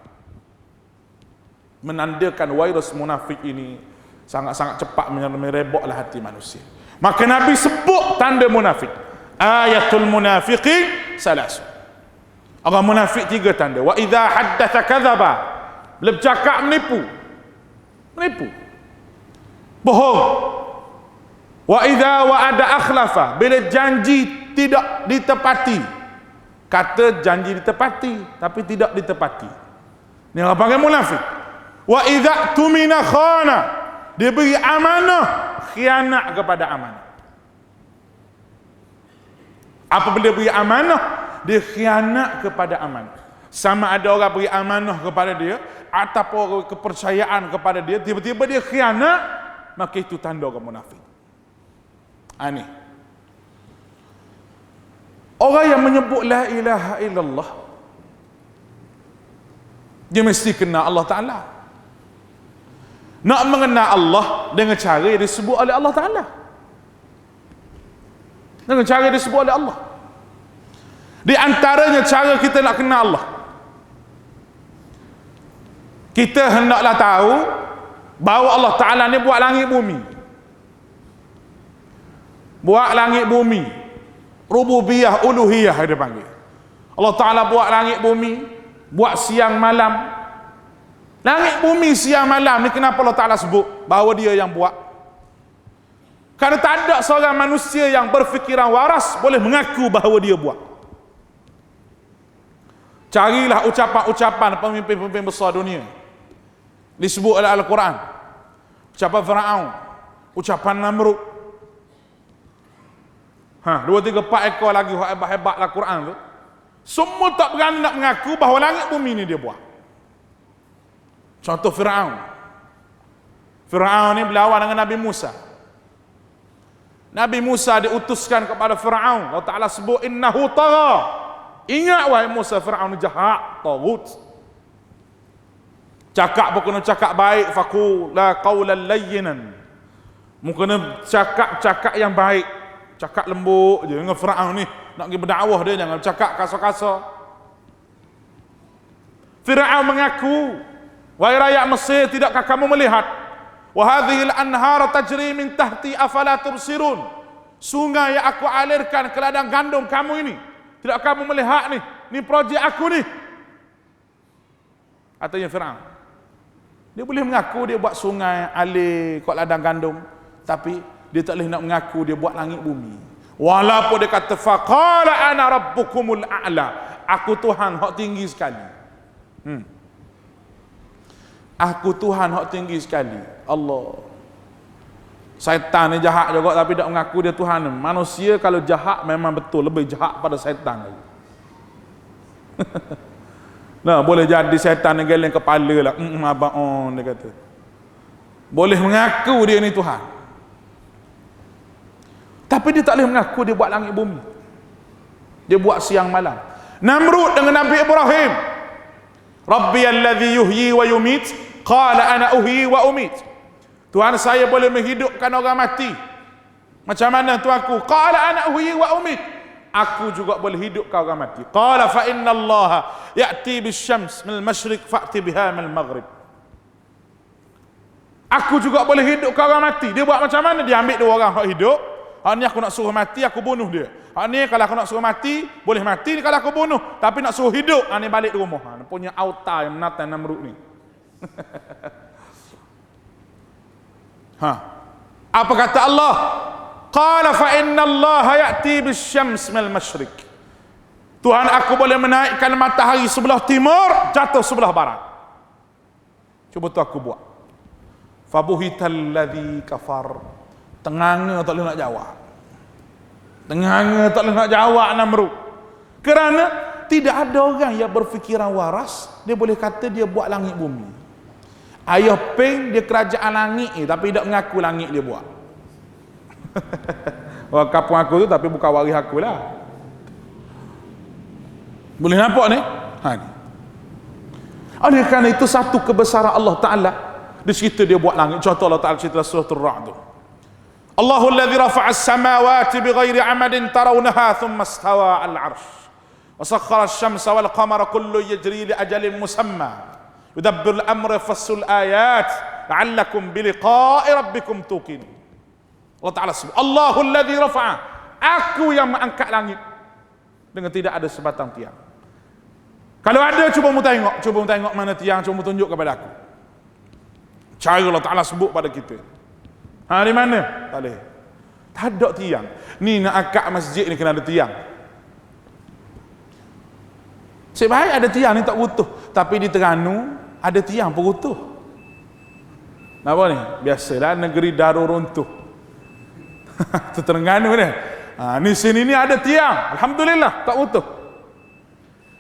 Menandakan virus munafik ini sangat-sangat cepat merebaklah hati manusia. Maka Nabi sebut tanda munafik. Ayatul munafiqin salasu. Orang munafik 3 tanda. Wa idza haddatha kadzaba. Bila bercakap menipu. Bohong. Wa idza wa'ada akhlafa. Bila janji tidak ditepati. Kata janji ditepati tapi tidak ditepati. Ini orang panggil munafik. Wa idza tumina khana. Dia beri amanah, khianat kepada amanah. Apabila dia beri amanah, dia khianat kepada amanah. Sama ada orang beri amanah kepada dia ataupun kepercayaan kepada dia, tiba-tiba dia khianat, maka itu tanda orang munafik. Ini orang yang menyebut la ilaha illallah, dia mesti kenal Allah Ta'ala. Nak mengenal Allah dengan cara yang disebut oleh Allah Ta'ala. Dengan cara yang disebut oleh Allah. Di antaranya cara kita nak kenal Allah. Kita hendaklah tahu bahawa Allah Ta'ala ni buat langit bumi. Buat langit bumi. Rububiyah, uluhiyah dia panggil. Allah Ta'ala buat langit bumi. Buat siang malam. Langit bumi siang malam ni kenapa Allah Ta'ala sebut bahawa dia yang buat? Kerana tak ada seorang manusia yang berfikiran waras boleh mengaku bahawa dia buat. Carilah ucapan-ucapan pemimpin-pemimpin besar dunia. Disebut oleh Al-Quran. Ucapan Firaun, ucapan Namrud. 2, 3, 4 ekor lagi hebat-hebat Al-Quran tu. Semua tak berani nak mengaku bahawa langit bumi ni dia buat. Contoh Firaun. Firaun ni berlawan dengan Nabi Musa. Nabi Musa diutuskan kepada Firaun. Allah Ta'ala sebut innahu tagha. Ingat wahai Musa, Firaun ni jahat, taghut. Cakap pun kena cakap baik, faqula qawlan layyinan. Kena cakap yang baik. Cakap lembut je dengan Firaun ni. Nak pergi berdakwah dia jangan cakap kasar-kasar. Firaun mengaku, wahai rakyat Mesir, tidakkah kamu melihat? Wa hadhil anhar tajri min tahti afala tubsirun. Sungai yang aku alirkan ke ladang gandum kamu ini, tidak kamu melihat ni? Ni projek aku ni. Katanya Firaun. Dia boleh mengaku dia buat sungai alir kat ladang gandum, tapi dia tak boleh nak mengaku dia buat langit bumi. Walaupun dia kata faqala ana rabbukumul a'la. Aku Tuhan hak tinggi sekali. Aku Tuhan hak tinggi sekali. Allah. Syaitan ni jahat juga tapi tak mengaku dia Tuhan. Manusia kalau jahat memang betul lebih jahat pada syaitan lagi. Nah, boleh jadi syaitan yang geleng kepala lah. Abang dia kata. Boleh mengaku dia ni Tuhan. Tapi dia tak boleh mengaku dia buat langit bumi. Dia buat siang malam. Namrud dengan Nabi Ibrahim. Rabbi alladhi yuhyi wa yumit. Qala ana uhyi wa umit. Tuhan saya boleh menghidupkan orang mati. Macam mana Tuanku? Qala ana uhyi wa umit. Aku juga boleh hidupkan orang mati. Qala fa inna Allaha ya'ti bisyams min al-masyriq fa'ti biha min al-maghrib. Aku juga boleh hidupkan orang mati. Dia buat macam mana? Dia ambil 2 orang hak hidup. Hak ni aku nak suruh mati, aku bunuh dia. Hak ni kalau aku nak suruh mati, boleh mati kalau aku bunuh. Tapi nak suruh hidup, hak ni balik di rumah. Hak punya auta yang menatan Namrud ni. Apa kata Allah? Qala fa inna Allah ya'ti bisyams min al-masyriq. Tuhan aku boleh menaikkan matahari sebelah timur, jatuh sebelah barat. Cuba tu aku buat. Fabuhital ladzi kafar. Tenganga tak boleh nak jawab. Tenganga tak boleh nak jawab Namrud. Kerana tidak ada orang yang berfikiran waras, dia boleh kata dia buat langit bumi. Ayah Peng dia kerajaan langit tapi tidak mengaku langit dia buat. Orang kampung aku tu tapi bukan waris aku lah. Boleh nampak ni? Ni. Oleh kerana itu satu kebesaran Allah Ta'ala. Di situ dia buat langit. Contoh Allah Ta'ala cerita surah Ar-Ra'd. Allahu alladhi rafa'a as-samawati bighairi 'amadin tarawnaha thumma istawa 'alal 'arsy. Wa sakhkhara asy-syamsa wal qamara kullu yajri li ajalin musamma. Yudabbiru al-amra yafassul ayat la'allakum bi liqa'i rabbikum tuqinun. Allah Ta'ala sebut, Allahu alladhi rafa'a. Aku yang mengangkat langit dengan tidak ada sebatang tiang. Kalau ada, cuba mu tengok mana tiang, cuba mu tunjuk kepada aku. Cara Allah Ta'ala sebut pada kita. Di mana? Tak boleh. Tak ada tiang. Ni nak angkat masjid ni kena ada tiang. Sebaik ada tiang ni tak utuh. Tapi di Terengganu ada tiang pun utuh. Apa ni? Biasalah negeri Darul Runtuh. Itu Terengganu ni. Ni sini ni ada tiang. Alhamdulillah tak utuh.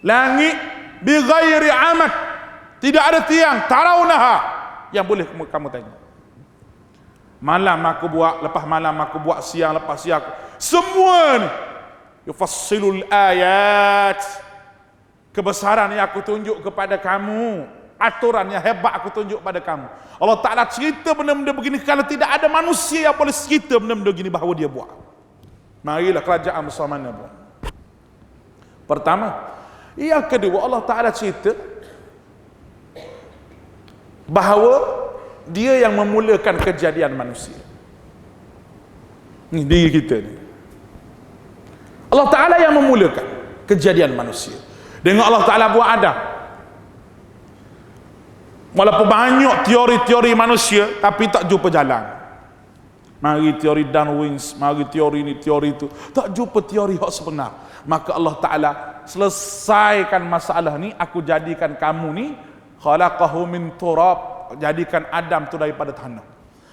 Langit bi ghairi amad, tidak ada tiang, tarawnaha, yang boleh kamu tengok. Malam aku buat, lepas malam aku buat, siang lepas siang, semua ni yufassilul ayat, kebesaran yang aku tunjuk kepada kamu, aturan yang hebat aku tunjuk pada kamu. Allah Ta'ala cerita benda-benda begini kalau tidak ada manusia yang boleh cerita benda-benda begini bahawa dia buat. Marilah kerajaan besar mana pun. Pertama. Yang kedua, Allah Ta'ala cerita bahawa dia yang memulakan kejadian manusia. Ini diri kita ni. Allah Ta'ala yang memulakan kejadian manusia. Dengan Allah Ta'ala buat Adam. Walaupun banyak teori-teori manusia, tapi tak jumpa jalan. Mari teori Darwin, mari teori ni, teori itu, tak jumpa teori yang sebenar. Maka Allah Ta'ala selesaikan masalah ni. Aku jadikan kamu ni khalaqahu min turab, jadikan Adam tu daripada tanah.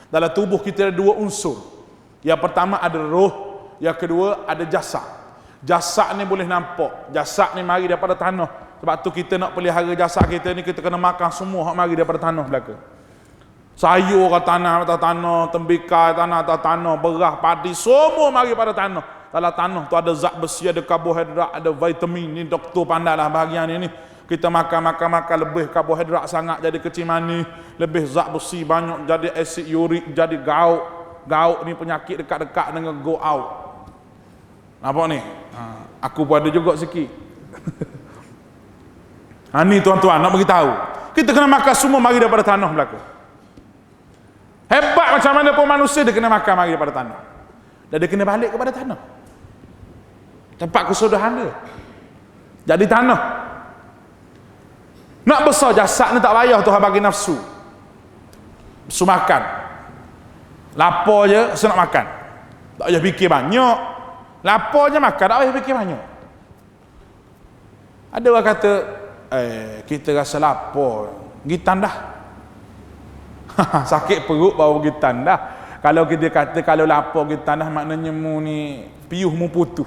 Dalam tubuh kita ada dua unsur. Yang pertama ada roh, yang kedua ada jasad. Jasad ni boleh nampak, jasad ni mari daripada tanah. Sebab tu kita nak pelihara jasad kita ni, kita kena makan semua hak mari daripada tanah belaka. Sayur kat tanah atas tanah, tembikar tanah atas tanah, beras, padi, semua mari pada tanah. Dalam tanah tu ada zat besi, ada karbohidrat, ada vitamin. Ni doktor pandailah bahagian ini. Kita makan lebih karbohidrat sangat jadi kecil manis, lebih zat besi banyak jadi asid urik, jadi gout. Gout ni penyakit dekat-dekat dengan go out. Nampak ni? Aku pun ada juga sikit. Ni tuan-tuan nak beritahu. Kita kena makan semua mari daripada tanah belaka. Hebat macam mana pun manusia dia kena makan mari daripada tanah. Dan dia kena balik kepada tanah. Tempat kesudahan dia jadi tanah. Nak besar jasad ni tak payah Tuhan bagi nafsu. Nafsu makan. Lapar je nak makan. Tak payah fikir banyak. Lapar je makan, tak payah fikir banyak. Ada orang kata, kita rasa lapar, gitan dah. Sakit perut baru gitan dah. Kalau kita kata kalau lapar gitan dah, maknanya mu ni piuh mu putuh.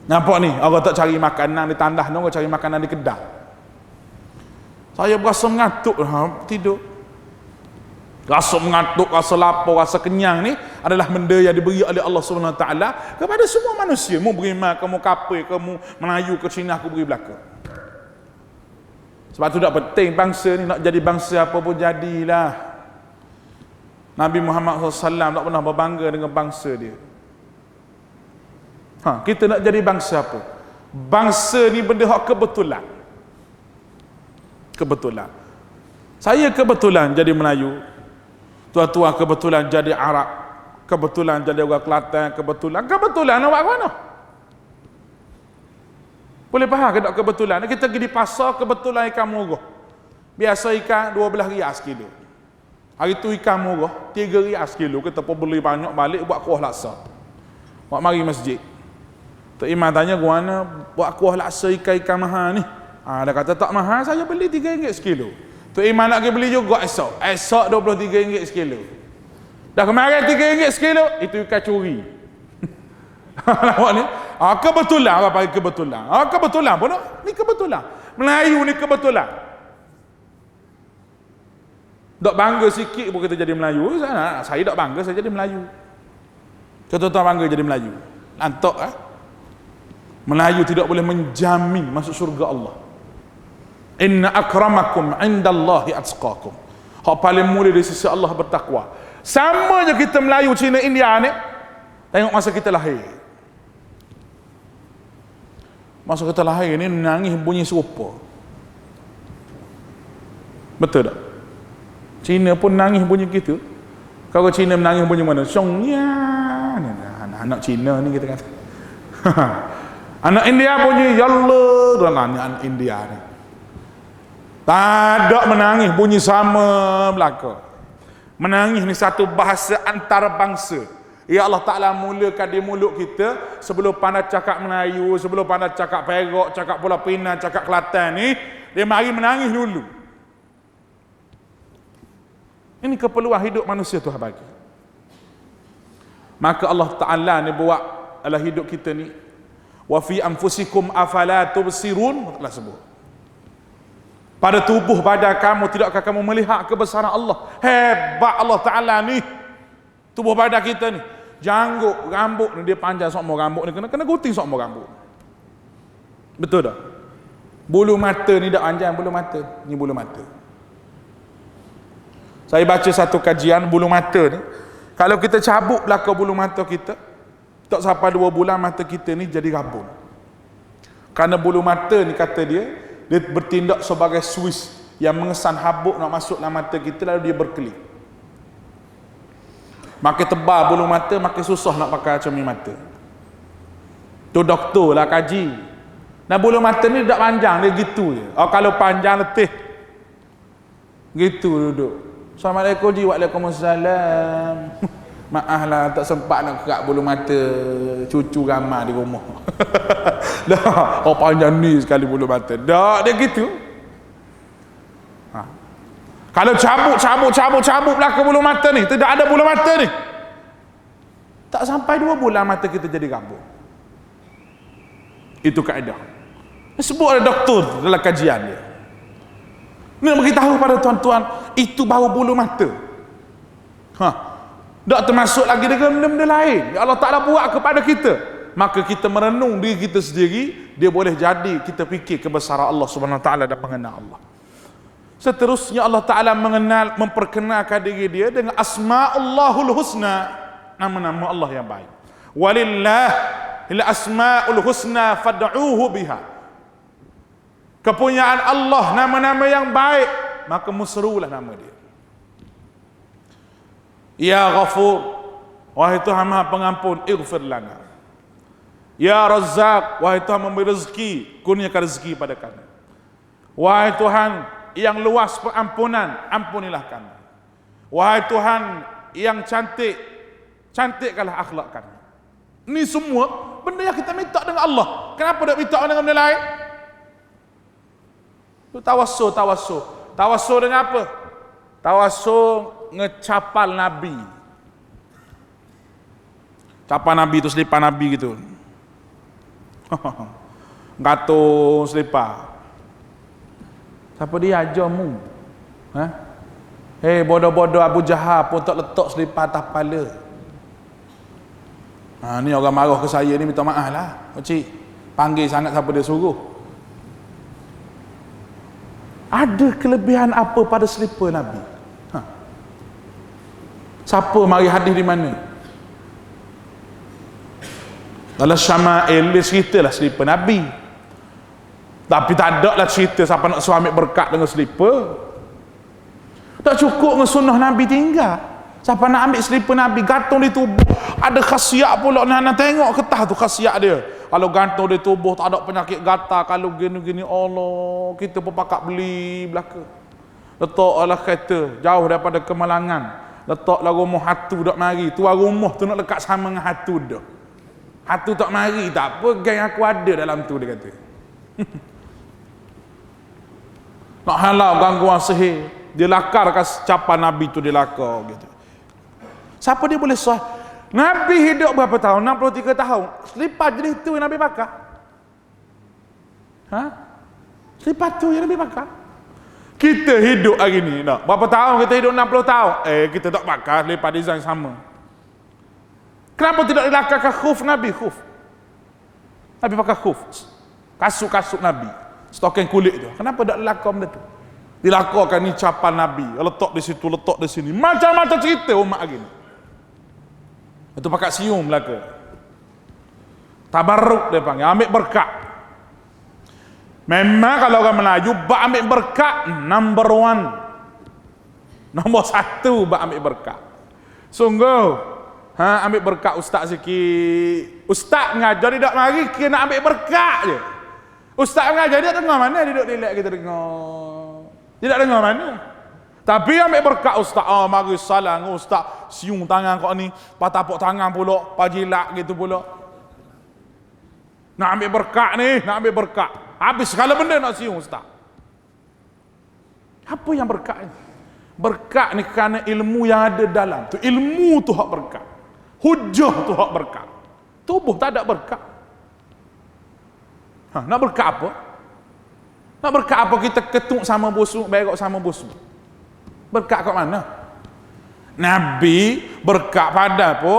Nampak ni, orang tak cari makanan di tandah, orang cari makanan di kedai. Saya berasa mengantuk, tidur. Rasa mengantuk, rasa lapar, rasa kenyang ni adalah benda yang diberi oleh Allah Subhanahu Wa Taala kepada semua manusia. Mu beriman, kamu kapir, kamu Melayu ke Cina, aku beri belaka. Sebab tu tak penting bangsa ni nak jadi bangsa apa pun jadilah. Nabi Muhammad SAW tak pernah berbangga dengan bangsa dia. Kita nak jadi bangsa apa? Bangsa ni benda hak kebetulan. Kebetulan. Saya kebetulan jadi Melayu. Tuan-tuan kebetulan jadi Arab. Kebetulan jadi orang Kelantan. Kebetulan nak buat mana? Boleh faham ke tak kebetulan? Kita pergi di pasar, kebetulan ikan murah. Biasa ikan 12 rias kilo. Hari tu ikan murah 3 rias kilo. Kita pun beli banyak balik buat kuah laksa. Buat mari masjid. Tok Iman tanya, "Guana buat kuah laksa ikan mahal ni?" Dia kata, "Tak mahal, saya beli RM3 sekilo." Tok Iman nak pergi beli juga esok. Esok RM23 sekilo. Dah kemarin RM3 sekilo, itu ikan curi. Nampak ni? Kebetulan, apa panggil kebetulan? Kebetulan pun ni kebetulan. Melayu ni kebetulan. Dok bangga sikit pun kita jadi Melayu. Saya dok bangga saya jadi Melayu. Tuan-tuan bangga jadi Melayu. Lantok Melayu tidak boleh menjamin masuk syurga Allah. Inna akramakum indallahi atqakum. Hak paling mulia di sisi Allah bertakwa. Sama je kita Melayu, Cina, India ni. Tengok masa kita lahir. Masa kita lahir ni menangis bunyi serupa. Betul tak? Cina pun nangis bunyi gitu. Kalau Cina menangis bunyi mana? Songnya. Anak Cina ni kita kata. Anak India bunyi yalla, anak India ni. Tak ada menangis bunyi sama belaka. Menangis ni satu bahasa antarabangsa. Ya Allah Ta'ala mulakan di mulut kita sebelum pandai cakap Melayu, sebelum pandai cakap Perak, cakap Pulau Pinang, cakap Kelantan ni, dia mari menangis dulu. Ini keperluan hidup manusia Tuhan bagi. Maka Allah Ta'ala ni buat adalah hidup kita ni, wa fi anfusikum afala tubsirun, telah sebut. Pada tubuh badan kamu tidakkah kamu melihat kebesaran Allah? Hebat Allah Ta'ala ni. Tubuh badan kita ni, janggut, rambut ni dia panjang sokmo rambut ni kena gunting sokmo rambut. Betul tak? Bulu mata ni dak panjang bulu mata. Ni bulu mata. Saya baca satu kajian bulu mata ni, kalau kita cabut belakang bulu mata kita, tak sampai 2 bulan mata kita ni jadi rabun. Kerana bulu mata ni kata dia bertindak sebagai Swiss yang mengesan habuk nak masuk dalam mata kita, lalu dia berkelip. Makin tebal bulu mata, makin susah nak pakai cermin mata. Tu doktor lah kaji. Nah bulu mata ni tak panjang, dia gitu je. Kalau panjang letih. Gitu duduk. Assalamualaikum ji, waalaikumsalam. Maaf lah tak sempat nak kerak bulu mata cucu ramai di rumah. Dah, panjang ni sekali bulu mata. Dah, dia gitu. Kalau cabut belakang bulu mata ni, tidak ada bulu mata ni, tak sampai 2 bulan mata kita jadi rabun. Itu kaedah. Sebut oleh doktor dalam kajian dia. Nak beritahu pada tuan-tuan, itu baru bulu mata. Tak termasuk lagi dengan benda-benda lain yang Allah Ta'ala buat kepada kita. Maka kita merenung diri kita sendiri, dia boleh jadi kita fikir kebesaran Allah Subhanahu Wa Ta'ala dan mengenal Allah. Seterusnya Allah Ta'ala memperkenalkan diri dia dengan Asma'ullahul Husna, nama-nama Allah yang baik. Walillahil asma'ul husna fad'uuhu biha. Kepunyaan Allah nama-nama yang baik, maka musrulah nama dia. Ya Ghafur, wahai Tuhan Maha Pengampun, ighfir lana. Ya Razzaq, wahai Tuhan memberi rezeki, kurniakan rezeki pada kami. Wahai Tuhan yang luas pengampunan, ampunilah kami. Wahai Tuhan yang cantik, cantikkanlah akhlak kami. Ini semua benda yang kita minta dengan Allah. Kenapa tak minta dengan benda lain? Itu tawassul. Tawassul dengan apa? Tawassul ngecapal Nabi. Capal Nabi tu selipar Nabi gitu. Gantung selipar. Siapa dia ajarmu? Bodoh-bodoh Abu Jahal pun tak letak selipar atas kepala. Ni orang marah ke saya ni, minta maaf lah. Pakcik, panggil sangat siapa dia suruh. Ada kelebihan apa pada selipar Nabi? Siapa mari hadis di mana? Dalam Syama'il dia ceritalah selipar Nabi. Tapi tak ada lah cerita siapa nak suruh ambil berkat dengan selipar. Tak cukup dengan sunnah Nabi tinggal. Siapa nak ambil selipar Nabi, gantung di tubuh. Ada khasiat pula, nak tengok ketah tu khasiat dia. Kalau gantung di tubuh tak ada penyakit gatal. Kalau gini-gini, Allah, kita pun pakat beli belaka. Letaklah kereta jauh daripada kemalangan. Letaklah rumah hatu dak mari. Tuan rumah tu nak lekat sama dengan hatu dah. Hatu tak mari tak apa, geng aku ada dalam tu, dia kata. Nak halau gangguan sihir, dia lakarkan capan Nabi tu, dia lakar gitu. Siapa dia boleh sah? Nabi hidup berapa tahun? 63 tahun. Selipat jenis tu yang Nabi pakai. Ha? Selipat tu yang Nabi pakai. Kita hidup hari ni, nak berapa tahun? Kita hidup 60 tahun. Kita tak pakai selipat design sama. Kenapa tidak dilakarkan khuf Nabi? Khuf. Nabi pakai khuf. Kasut-kasut Nabi. Stoking kulit tu. Kenapa tak dilakar benda tu? Dilakarkan ni capan Nabi. Letak di situ, letak di sini. Macam-macam cerita umat hari ni. Itu pakai siung belaka. Tabarruk dia panggil. Ambil berkat. Memang kalau orang Melayu bak ambil berkat number 1. Nombor 1 bak ambil berkat. Sungguh. Ambil berkat ustaz sikit. Ustaz mengajar dia tak mari kira nak ambil berkat je. Ustaz mengajar dia dengar mana, dia duduk relax kita dengar. Dia tak dengar mana. Tapi ambil berkat ustaz, mari salam ustaz, siung tangan kau ni, patapuk tangan pula, pajilak gitu pula. Nak ambil berkat ni, nak ambil berkat. Habis segala benda nak siung ustaz. Apa yang berkat ni? Berkat ni kerana ilmu yang ada dalam tu. Ilmu tu hak berkat. Hujah tu hak berkat. Tubuh tak ada berkat. Nak berkat apa? Nak berkat apa kita ketuk sama busuk, berok sama busuk? Berkat kat mana? Nabi berkat pada apa?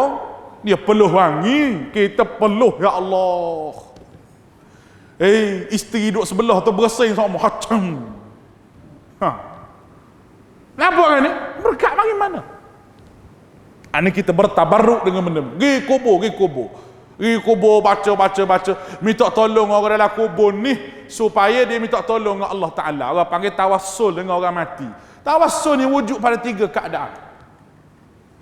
Dia peluh wangi, kita peluh ya Allah. Isteri duduk sebelah tu bersin sama macam. Kenapa kan ni? Berkat bagi mana? Ini kita bertabarruk dengan benda. Pergi kubur, pergi kubur. Pergi kubur, baca. Minta tolong orang dalam kubur ni supaya dia minta tolong dengan Allah Ta'ala. Orang panggil tawassul dengan orang mati. Tawassul ni wujud pada 3 keadaan.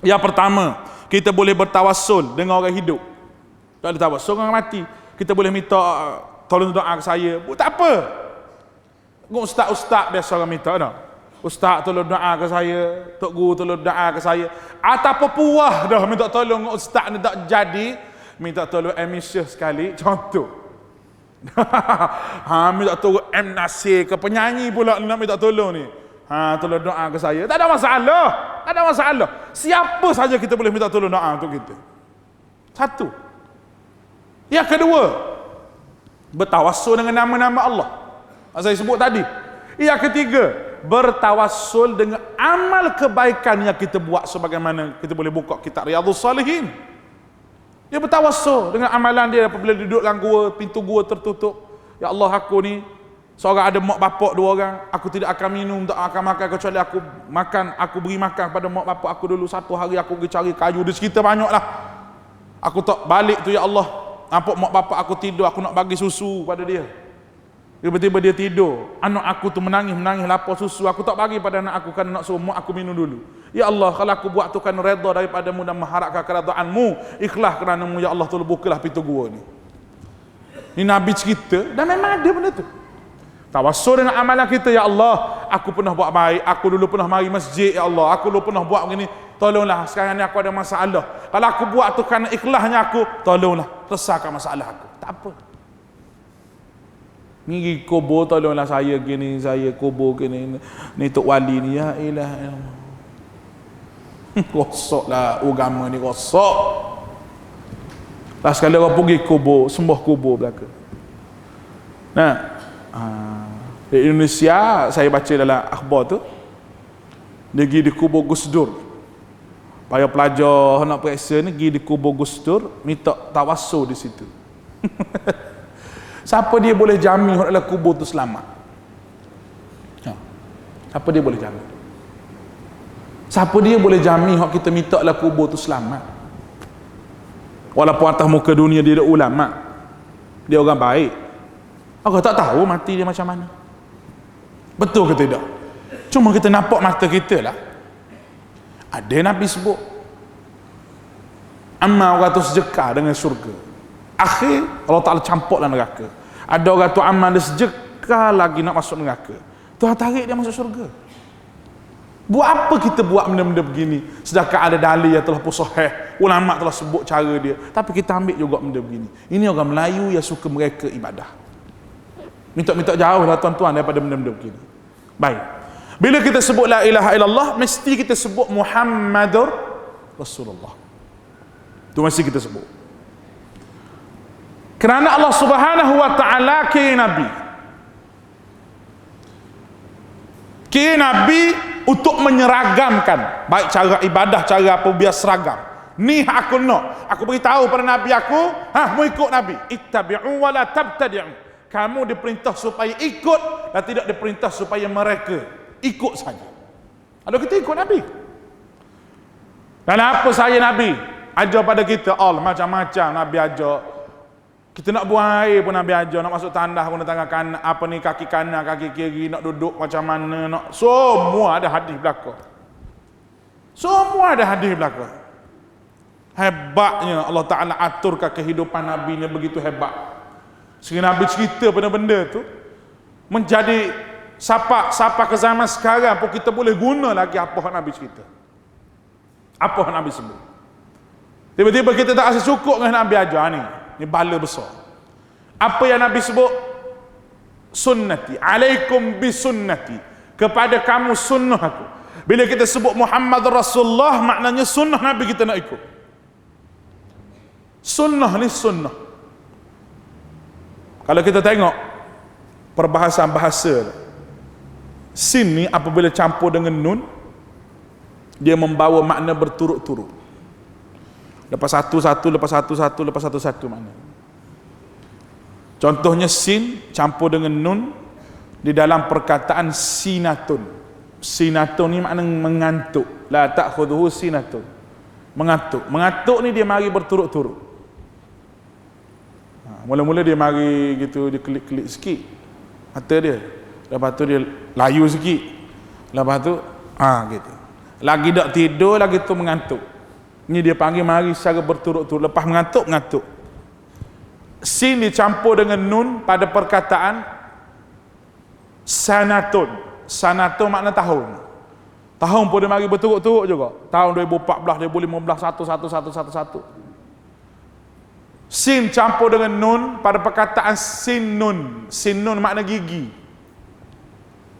Yang pertama, kita boleh bertawassul dengan orang hidup. Tak ada tawassul dengan orang mati. Kita boleh minta tolong doa ke saya. Tak apa. Ustaz-ustaz biasa orang minta dah. Ustaz tolong doa ke saya, Tok Guru tolong doa ke saya. Ataupun puas dah minta tolong ustaz ni tak jadi, minta tolong Emisha sekali, contoh. Minta tolong M Nasir ke penyanyi pula nak minta tolong ni. Tolong doa ke saya. Tak ada masalah. Tak ada masalah. Siapa saja kita boleh minta tolong doa untuk kita. Satu. Yang kedua, bertawassul dengan nama-nama Allah. Saya sebut tadi. Yang ketiga, bertawassul dengan amal kebaikan yang kita buat, sebagaimana kita boleh buka kitab Riyadhus Salihin. Dia bertawassul dengan amalan dia apabila duduk dalam gua, pintu gua tertutup. Ya Allah, aku ni seorang ada mak bapak 2 orang, aku tidak akan minum, tak akan makan kecuali aku beri makan kepada mak bapak aku dulu. Satu hari aku pergi cari kayu, dia cerita banyaklah. Aku tak balik tu, ya Allah, nampak mak bapak aku tidur, aku nak bagi susu pada dia. Tiba-tiba dia tidur, anak aku tu menangis lapar susu, aku tak bagi pada anak aku kerana nak suruh mak aku minum dulu. Ya Allah, kalau aku buat tu kerana redha daripadamu dan mengharapkan keredaanmu, ikhlas kerana-Mu, ya Allah, tolong bukalah pintu gua ni. Ini Nabi cerita dan memang ada benda tu. Tawassul dengan amalan kita, ya Allah, aku pernah buat baik, aku dulu pernah mari masjid, ya Allah, aku dulu pernah buat begini, tolonglah sekarang ni aku ada masalah. Kalau aku buat tu kerana ikhlasnya aku, tolonglah selesaikan masalah aku. Tak apa. Ni kubur tolonglah saya gini, saya kubur gini, ni Tok Wali ni, ya ilah. Rosaklah agama ni, rosak. Lah sekali orang pergi kubur, sembah kubur belaka. Nah, di Indonesia saya baca dalam akhbar tu, dia pergi di kubur Gus Dur. Para pelajar nak periksa ni pergi di kubur Gus Dur, minta tawassul di situ. Siapa dia boleh jamin dalam kubur tu selamat? Siapa dia boleh jamin? Siapa dia boleh jamin hak kita minta dalam kubur tu selamat? Walaupun atas muka dunia dia ada ulama, dia orang baik, aku tak tahu mati dia macam mana. Betul ke tidak? Cuma kita nampak mata kita lah. Ada Nabi sebut, amal orang tu sejekah dengan syurga, akhir Allah Ta'ala campur dalam neraka. Ada orang tu amal dia sejekah lagi nak masuk neraka, Tuhan tarik dia masuk syurga. Buat apa kita buat benda-benda begini? Sedangkan ada dalil yang telah sahih, ulama telah sebut cara dia, tapi kita ambil juga benda begini. Ini orang Melayu yang suka mereka ibadah. Minta jauh lah tuan-tuan daripada benda-benda begini. Baik. Bila kita sebut la ilaha illallah, mesti kita sebut Muhammadur Rasulullah. Itu mesti kita sebut. Kerana Allah Subhanahu wa taala kira nabi. Kira nabi untuk menyeragamkan baik cara ibadah, cara apa biar seragam. Ni aku nak. Aku beritahu pada nabi aku, mu ikut nabi. Ittabi'u wa la tabtadi'u. Kamu diperintah supaya ikut dan tidak diperintah supaya mereka ikut saja. Kalau kita ikut nabi. Dan apa saya nabi ajar pada kita? Macam-macam nabi ajar. Kita nak buang air pun Nabi ajar, nak masuk tandas guna tangan kanan, apa ni kaki kanan, kaki kiri, nak duduk macam mana, nak semua ada hadis belaka. Semua ada hadis belaka. Hebatnya Allah Taala aturkan kehidupan Nabi ni begitu hebat. Sehingga Nabi cerita benda-benda tu menjadi siapa ke zaman sekarang pun kita boleh guna lagi apa yang Nabi cerita. Apa yang Nabi sebut. Tiba-tiba kita tak rasa cukup dengan Nabi ajar ni. Ini bala besar. Apa yang Nabi sebut? Sunnati. Alaikum bi sunnati. Kepada kamu sunnah aku. Bila kita sebut Muhammad Rasulullah, maknanya sunnah Nabi kita nak ikut. Sunnah ni sunnah. Kalau kita tengok perbahasan bahasa, sin ni apabila campur dengan nun, dia membawa makna berturut-turut. Lepas satu-satu makna. Contohnya sin campur dengan nun di dalam perkataan sinatun. Sinatun ni makna mengantuk. La ta'khudhuhu sinatun. Mengantuk. Mengantuk ni dia mari berturut-turut. Mula-mula dia mari gitu, dia klik-klik sikit mata dia. Lepas tu dia layu sikit. Lepas tu gitu. Lagi tak tidur, lagi tu mengantuk. Ni dia panggil mari secara berturut-turut. Lepas mengantuk. Sin dicampur dengan nun pada perkataan sanatun. Sanatun makna tahun. Tahun pun dia mari berturut-turut juga. Tahun 2014, 2015, 1111. Sin campur dengan nun pada perkataan sinun. Sinun makna gigi.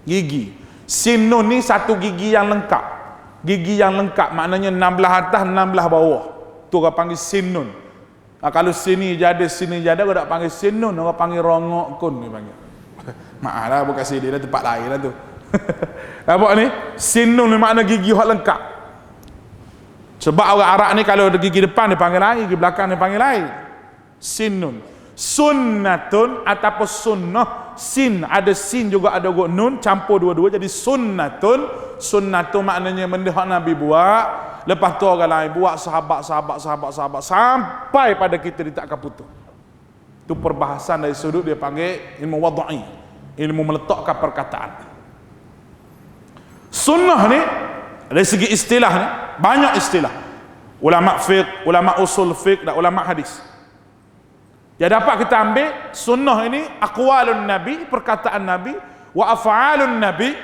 Gigi. Sinun ni satu gigi yang lengkap. Gigi yang lengkap maknanya 16 atas 16 bawah, tu orang panggil sinun. Kalau sini jada orang tak panggil sinun, orang panggil rongok kun dia panggil. Maaf lah bukan sini lah, tempat lain lah tu. Nampak ni sinun ni makna gigi yang lengkap. Sebab orang Arab ni kalau ada gigi depan dia panggil lain, gigi belakang dia panggil lain. Sinun. Sunnatun ataupun sunnah. Sin ada sin juga ada nun, campur dua-dua jadi sunnatun. Sunnatun maknanya benda yang Nabi buat, lepas tu orang lain buat, sahabat sampai pada kita dia takkan putus. Itu perbahasan dari sudut dia panggil ilmu wad'i, ilmu meletakkan perkataan. Sunnah ni dari segi istilah ni banyak istilah. Ulama fiqh, ulama usul fiqh dan ulama hadis. Ya dapat kita ambil sunnah ini aqwalun nabi, perkataan nabi, wa af'alun nabi,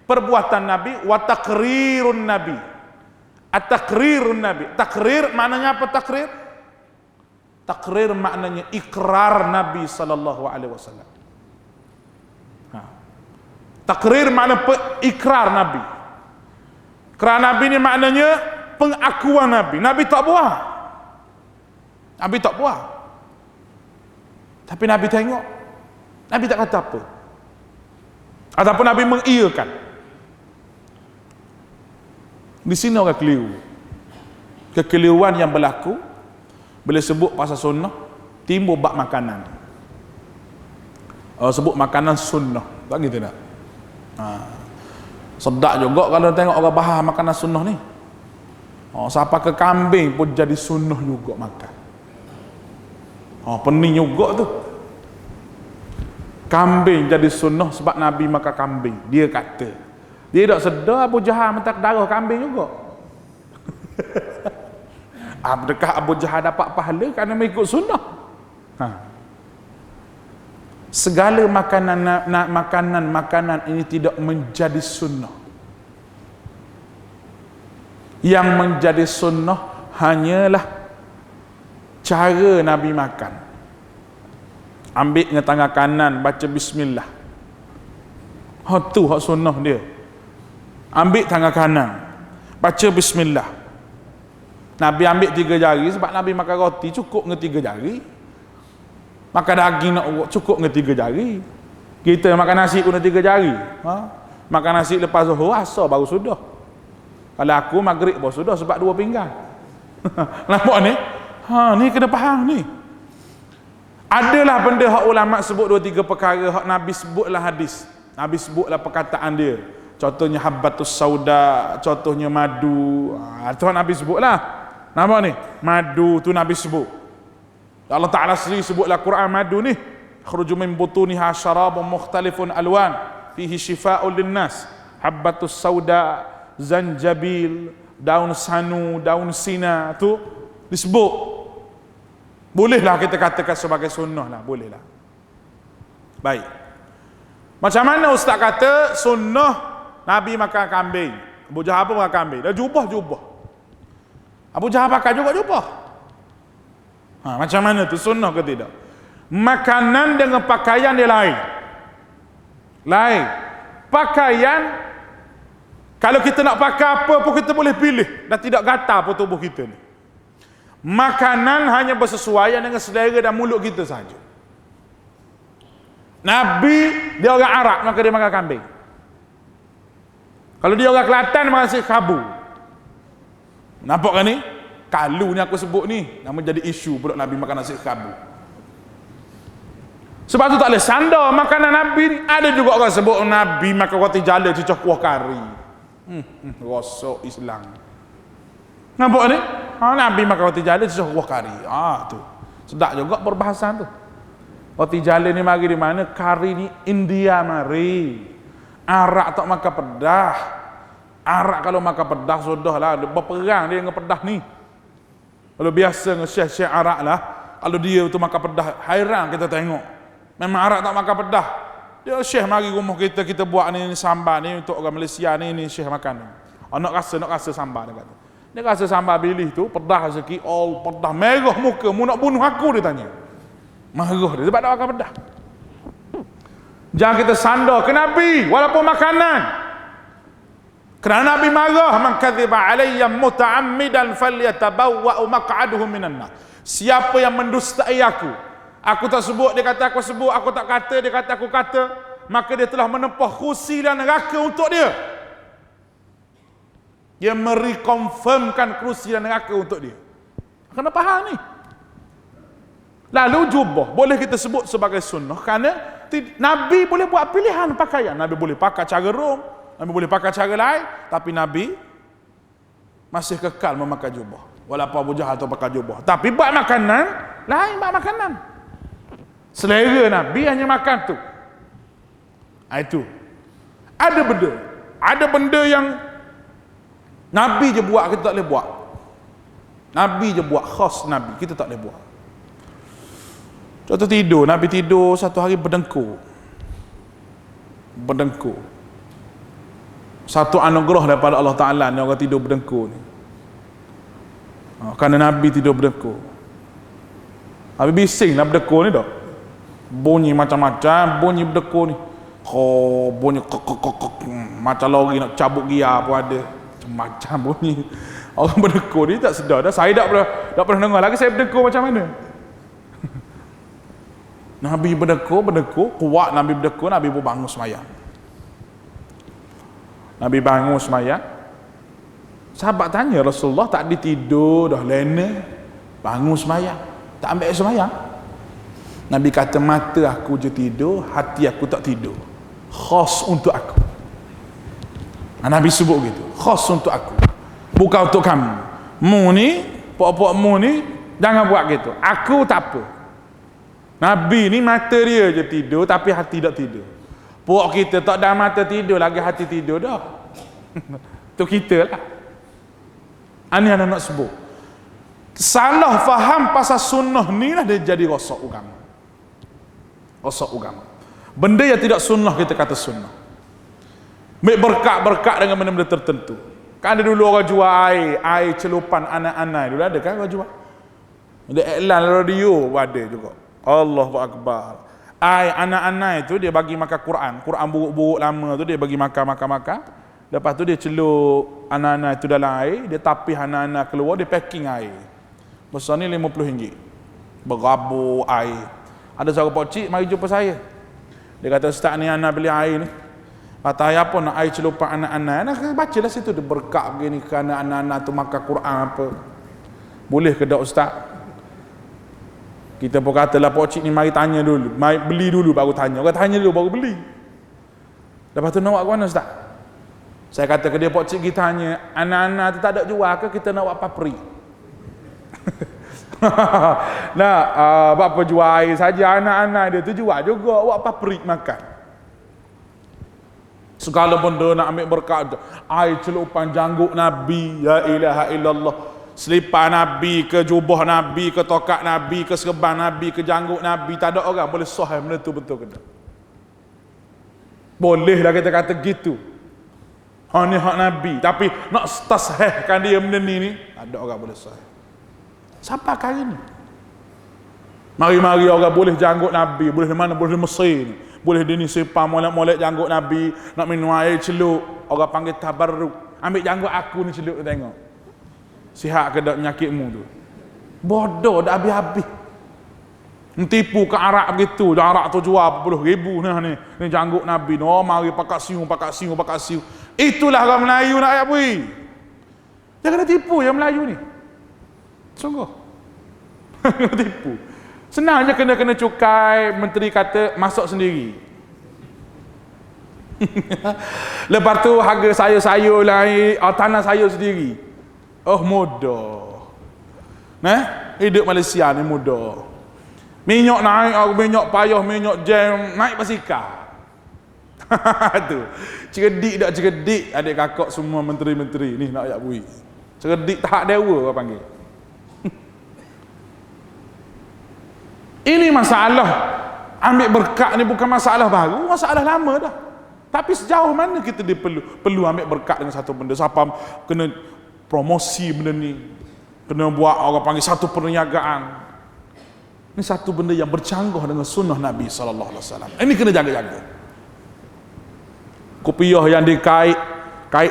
perbuatan nabi, wa taqrirun nabi. At-taqrirun nabi. Takrir maknanya apa takrir? Takrir maknanya ikrar Nabi sallallahu alaihi wasallam. Takrir makna ikrar Nabi. Ikrar Nabi ni maknanya pengakuan Nabi. Nabi tak buat. Nabi tak buat. Tapi Nabi tengok, Nabi tak kata apa. Ataupun Nabi mengiyakan. Di sini orang keliru. Kekeliruan yang berlaku bila sebut pasal sunnah, timbul bab makanan. Sebut makanan sunnah, tak gitu tak? Sedap juga kalau tengok orang bahas makanan sunnah ni. Siapa ke kambing pun jadi sunnah juga makan. Pening juga tu. Kambing jadi sunnah sebab Nabi makan kambing. Dia kata. Dia tak sedar Abu Jahal minta darah kambing juga. Adakah Abu Jahal dapat pahala kerana mengikut sunnah? Segala makanan ini tidak menjadi sunnah. Yang menjadi sunnah hanyalah cara Nabi makan. Ambil dengan tangan kanan, baca bismillah. Tu hak sunnah dia. Ambil tangan kanan, baca bismillah. Nabi ambil 3 jari sebab Nabi makan roti cukup dengan 3 jari. Makan daging nak cukup dengan 3 jari. Kita makan nasi guna 3 jari. Makan nasi lepas zuhur asar baru sudah. Kalau aku maghrib baru sudah sebab 2 pinggan. Nampak ni? Ni kena faham ni. Adalah benda hak ulama sebut 2-3 perkara hak Nabi sebutlah hadis. Nabi sebutlah perkataan dia. Contohnya habbatus sauda, contohnya madu. Itu Nabi sebutlah. Nampak ni? Madu tu Nabi sebut. Allah Ta'ala sendiri sebutlah Quran madu ni. Khruju min butuniha syarabun mukhtalifun alwan fihi shifa'un linnas. Habbatus sauda, zanjabil, daun sanu, daun sina tu disebut. Bolehlah kita katakan sebagai sunnah lah, bolehlah. Baik. Macam mana ustaz kata sunnah Nabi makan kambing? Abu Jahal pun makan kambing. Dah jubah. Abu Jahal pakai juga jubah. Macam mana tu sunnah ke tidak? Makanan dengan pakaian dia lain. Pakaian kalau kita nak pakai apa pun kita boleh pilih dan tidak gatal pun tubuh kita ni. Makanan hanya bersesuaian dengan selera dan mulut kita saja. Nabi dia orang Arab maka dia makan kambing. Kalau dia orang Kelantan makan nasi kabu. Nampak kan ni? Kalu ni aku sebut ni nama jadi isu pula Nabi makan nasi kabu. Sebab tu tak boleh sandar makanan Nabi ni. Ada juga orang sebut Nabi makan roti jala cicah kuah kari. Rosok Islam. Nampak ni? Nabi makan roti jala cicah kuah kari. Tu. Sedap juga perbahasan tu. Roti jala ni mari di mana? Kari ni India mari. Arak tak makan pedah. Arak kalau makan pedah sudahlah berperang dia dengan pedah ni. Kalau biasa dengan syekh-syekh Arak lah, kalau dia tu makan pedah, hairan kita tengok. Memang Arak tak makan pedah. Dia syekh mari rumah kita buat ni sambal ni untuk orang Malaysia ni syekh makan ni. Nak rasa sambal dia kata. Dia rasa sambal pilih tu pedah sikit, pedah merah muka, mu nak bunuh aku dia tanya. Marah dia sebab tak makan pedah. Jangan kita sandar ke Nabi walaupun makanan. Kerana Nabi marah, man kadhiba alayya muta'ammidan falyatabawwa maq'aduhu minan nar. Siapa yang mendustai aku tak sebut, dia kata aku sebut, aku tak kata, dia kata aku kata, maka dia telah menempah kursi dan neraka untuk dia. Dia merekonfirmkan kursi dan neraka untuk dia. Kena faham ni. Lalu jubah boleh kita sebut sebagai sunnah kerana Nabi boleh buat pilihan pakaian. Nabi boleh pakai cara rom, Nabi boleh pakai cara lain, tapi Nabi masih kekal memakai jubah. Walaupun Abu Jahal tu pakai jubah. Tapi buat makanan, lain buat makanan. Selera Nabi hanya makan tu. Itu. Ada benda yang Nabi je buat, kita tak boleh buat. Nabi je buat, khas Nabi, kita tak boleh buat. Contoh tidur, Nabi tidur satu hari berdengkur. Satu anugerah daripada Allah Ta'ala ni orang tidur berdengkur ni. Kerana Nabi tidur berdengkur. Nabi bising lah berdengkur ni tak. Bunyi macam-macam, bunyi berdengkur ni. Bunyi macam lori nak cabut gear pun ada. Macam-macam bunyi. Orang berdengkur ni tak sedar dah. Saya tak pernah dengar lagi saya berdengkur macam mana. Nabi berdengkur, kuat Nabi berdengkur, Nabi pun bangun semayang. Nabi bangun semayang. Sahabat tanya Rasulullah, tak ditidur dah lena, bangun semayang, tak ambil semayang? Nabi kata, mata aku je tidur, hati aku tak tidur. Khas untuk aku. Nabi sebut gitu, khas untuk aku, bukan untuk kamu. Mu ni, pok-pok mu ni, jangan buat gitu. Aku tak apa. Nabi ni mata dia je tidur tapi hati tak tidur. Puak kita tak ada mata tidur lagi hati tidur dah. Tu kita lah. Ini yang nak sebut. Salah faham pasal sunnah ni lah dia jadi rosak agama. Benda yang tidak sunnah kita kata sunnah. Berkat-berkat dengan benda-benda tertentu. Kan ada dulu orang jual air celupan anak-anak dulu ada kan orang jual. Ada iklan radio ada juga. Allahu Akbar. Air anak-anak itu dia bagi makan Quran buruk-buruk lama tu dia bagi makan. Lepas tu dia celup anak-anak itu dalam air, dia tapih anak-anak keluar, dia packing air. Besar ni RM50. Berabur air. Ada seorang pokcik mari jumpa saya. Dia kata, "Ustaz ni anak beli air ni. Kata apa nak air celupan anak-anak?" Anak bacalah situ dia berkat begini kerana anak-anak tu makan Quran apa. Boleh ke tak Ustaz? Kita pun katalah pokcik ni mari tanya dulu. Mari beli dulu baru tanya. Orang tanya dulu baru beli. Lepas tu nak buat ke mana Ustaz? Saya kata ke dia, pokcik kita tanya, anak-anak tu tak ada jual ke kita nak buat papri? Nah, apa jual air saja, anak-anak dia tu jual juga buat papri makan. Segala benda nak ambil berkat. Air celupan janggut Nabi, ya ilaha illallah. Selipar Nabi ke jubah Nabi ke tokat Nabi ke serban Nabi ke janggut Nabi, tak ada orang boleh sahih benda tu betul ke tak? Bolehlah kita kata gitu. Ni hak Nabi, tapi nak tasahihkan dia benda ni ada orang boleh sahih. Siapa kali ni? Mari-mari orang boleh janggut Nabi, boleh di mana, boleh di Mesir ni. Boleh di ni sepah molek-molek janggut Nabi, nak minum air celup, orang panggil tabarruk. Ambil janggut aku ni celup tengok. Sihat ke tak penyakitmu tu? Bodoh dah habis-habis. Mentipu ke Arab begitu, Arab tu jual RM40,000 ni janggut Nabi. Oh mari pakat siu. Itulah orang Melayu nak ayat bui. Jangan tipu yang Melayu ni. Sungguh. Tipu. Senang je kena cukai, menteri kata masuk sendiri. Lepas tu harga sayur lain, tanah sayur sendiri. Oh mudah. Hidup Malaysia ni mudah. Minyak naik, minyak payah, minyak jam naik basikal. Tu. Cerdik adik kakak semua menteri-menteri ni nak ayat bui. Cerdik tahap dewa orang panggil. Ini masalah ambil berkat ni bukan masalah baru, masalah lama dah. Tapi sejauh mana kita perlu ambil berkat dengan satu benda. Siapa kena promosi benda ni, kena buat orang panggil satu perniagaan. Ini satu benda yang bercanggah dengan sunnah Nabi SAW. Ini kena jaga-jaga. Kopiah yang dikait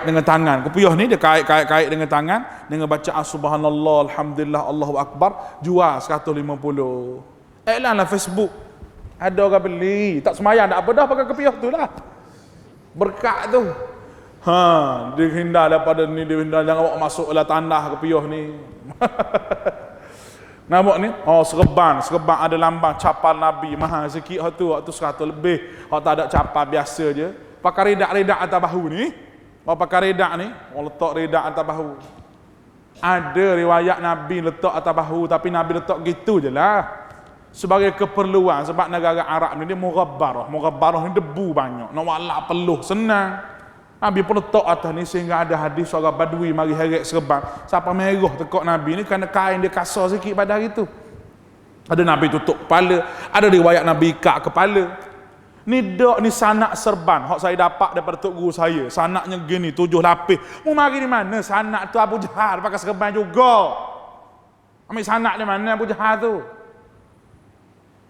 dengan tangan. Kopiah ni dia kait dengan tangan dengan bacaan subhanallah, alhamdulillah, Allahu akbar, jual 150. Iklan lah Facebook. Ada orang beli, tak semayang tak apa dah pakai kopiah tu lah. Berkat tu. Dia hindar daripada ni, dia hindar jangan bawa masuklah tanah kopiah ni. Nampak ni? Serban ada lambang capal Nabi, mahal sikit hak tu 100 lebih. Hak tak ada capal biasa je. Pakai redak atas bahu ni. Pakai redak ni, letak redak atas bahu. Ada riwayat Nabi letak atas bahu, tapi Nabi letak gitu je lah. Sebagai keperluan, sebab negara Arab ni dia mughabbarah ni debu banyak. Nak walak peluh senang. Nabi pun letak atas ni sehingga ada hadis seorang badui mari heret serban. Siapa merah tekuk Nabi ni kerana kain dia kasar sikit pada hari tu. Ada Nabi tutup kepala, ada riwayat Nabi ikat kepala. Ni sanak serban hak saya dapat daripada tok guru saya. Sanaknya gini 7 lapis. Mu mari di mana? Sanak tu Abu Jahal pakai serban juga. Ambil sanak di mana Abu Jahal tu?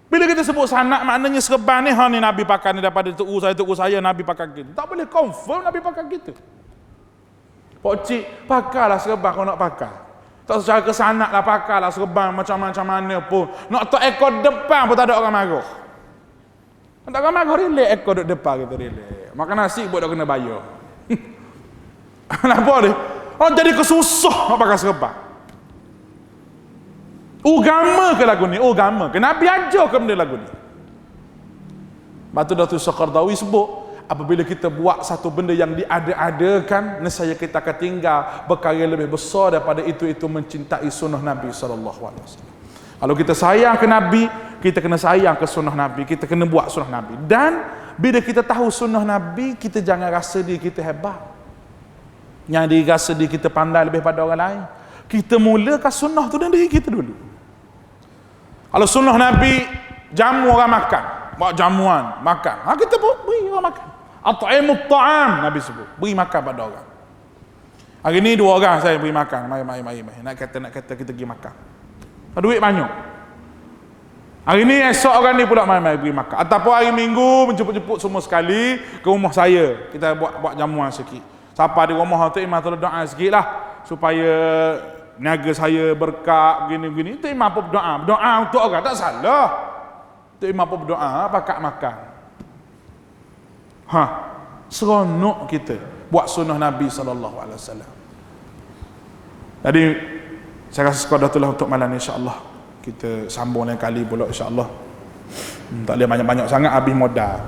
Bila kita sebut sanak maknanya serban ni ni Nabi pakai ni daripada tok guru saya Nabi pakai gitu. Tak boleh confirm Nabi pakai gitu. Pokcik, pakailah serban kau nak pakai. Tak secara kesanak lah pakailah serban macam mana pun. Nak tak ekor depan pun tak ada orang marah. Tak ada orang marah, relax ekor duduk depan kita relax. Makan nasi buat dah kena bayar. Kenapa dia? Jadi kesusah nak pakai serban. Agama ke lagu ni? Agama ke? Nabi ajar ke benda lagu ni? Batu Datuk Syekhardawi sebut, apabila kita buat satu benda yang diada-adakan, nescaya kita akan tinggal berkarya lebih besar daripada itu mencintai sunnah Nabi SAW. Kalau kita sayang ke Nabi, kita kena sayang ke sunnah Nabi, kita kena buat sunnah Nabi. Dan bila kita tahu sunnah Nabi, kita jangan rasa diri kita hebat. Yang dirasa diri kita pandai lebih pada orang lain. Kita mulakan sunnah tu dan diri kita dulu. Kalau sunnah Nabi, jamu orang makan, buat jamuan, makan. Kita pun beri orang makan. At'imut ta'am, Nabi sebut. Beri makan pada orang. Hari ni 2 orang saya beri makan. Mari. Nak kata kita pergi makan. Duit banyak. Hari ni esok orang ni pula mari beri makan. Ataupun hari Minggu menjemput-jemput semua sekali ke rumah saya. Kita buat jamuan sikit. Siapa di rumah tu imam tolong doa sikit lah supaya niaga saya berkat begini-begini. Tu imam apa berdoa? Berdoa untuk orang tak salah. Tu imam apa berdoa pakat makan. Seronok kita buat sunnah Nabi SAW. Jadi saya rasa sekadar itulah untuk malam ni, insya-Allah. Kita sambung lain kali pula, insya-Allah. Tak boleh banyak-banyak sangat habis modal.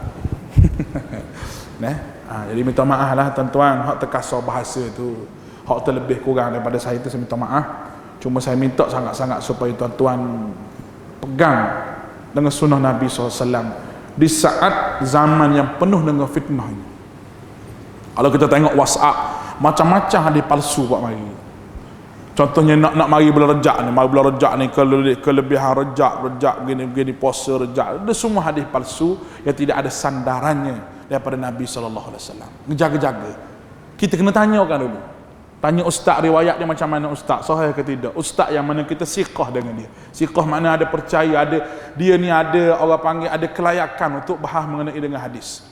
Jadi minta maaf lah tuan-tuan, hak terkasar bahasa tu, hak terlebih kurang daripada saya tu, saya minta maaf. Cuma saya minta sangat-sangat supaya tuan-tuan pegang dengan sunnah Nabi SAW di saat zaman yang penuh dengan fitnah ini. Kalau kita tengok WhatsApp, macam-macam hadis palsu buat mari. Contohnya nak mari bulan Rejab ni, kelebihan rejak begini puasa rejak. Ada semua hadis palsu yang tidak ada sandarannya daripada Nabi SAW. Jaga-jaga. Kita kena tanya kan dulu. Tanya ustaz riwayat dia macam mana ustaz, sahih ke tidak. Ustaz yang mana kita siqah dengan dia. Siqah makna ada percaya, dia ni ada orang panggil ada kelayakan untuk bahas mengenai dengan hadis.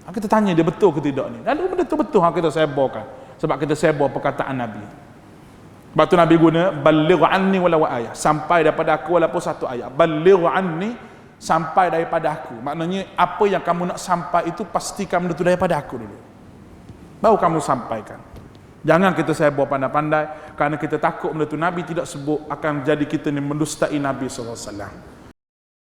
Kita tanya dia betul ke tidak ni. Lalu benda tu betul kita sebarkan. Sebab kita sebar perkataan Nabi. Sebab tu Nabi guna baligh anni walau ayah, sampai daripada aku walaupun satu ayat. Baligh anni, sampai daripada aku. Maknanya apa yang kamu nak sampai itu pastikan benda tu daripada aku dulu. Baru kamu sampaikan. Jangan kita sebar pandai-pandai kerana kita takut benda tu Nabi tidak sebut akan jadi kita ni mendustai Nabi SAW.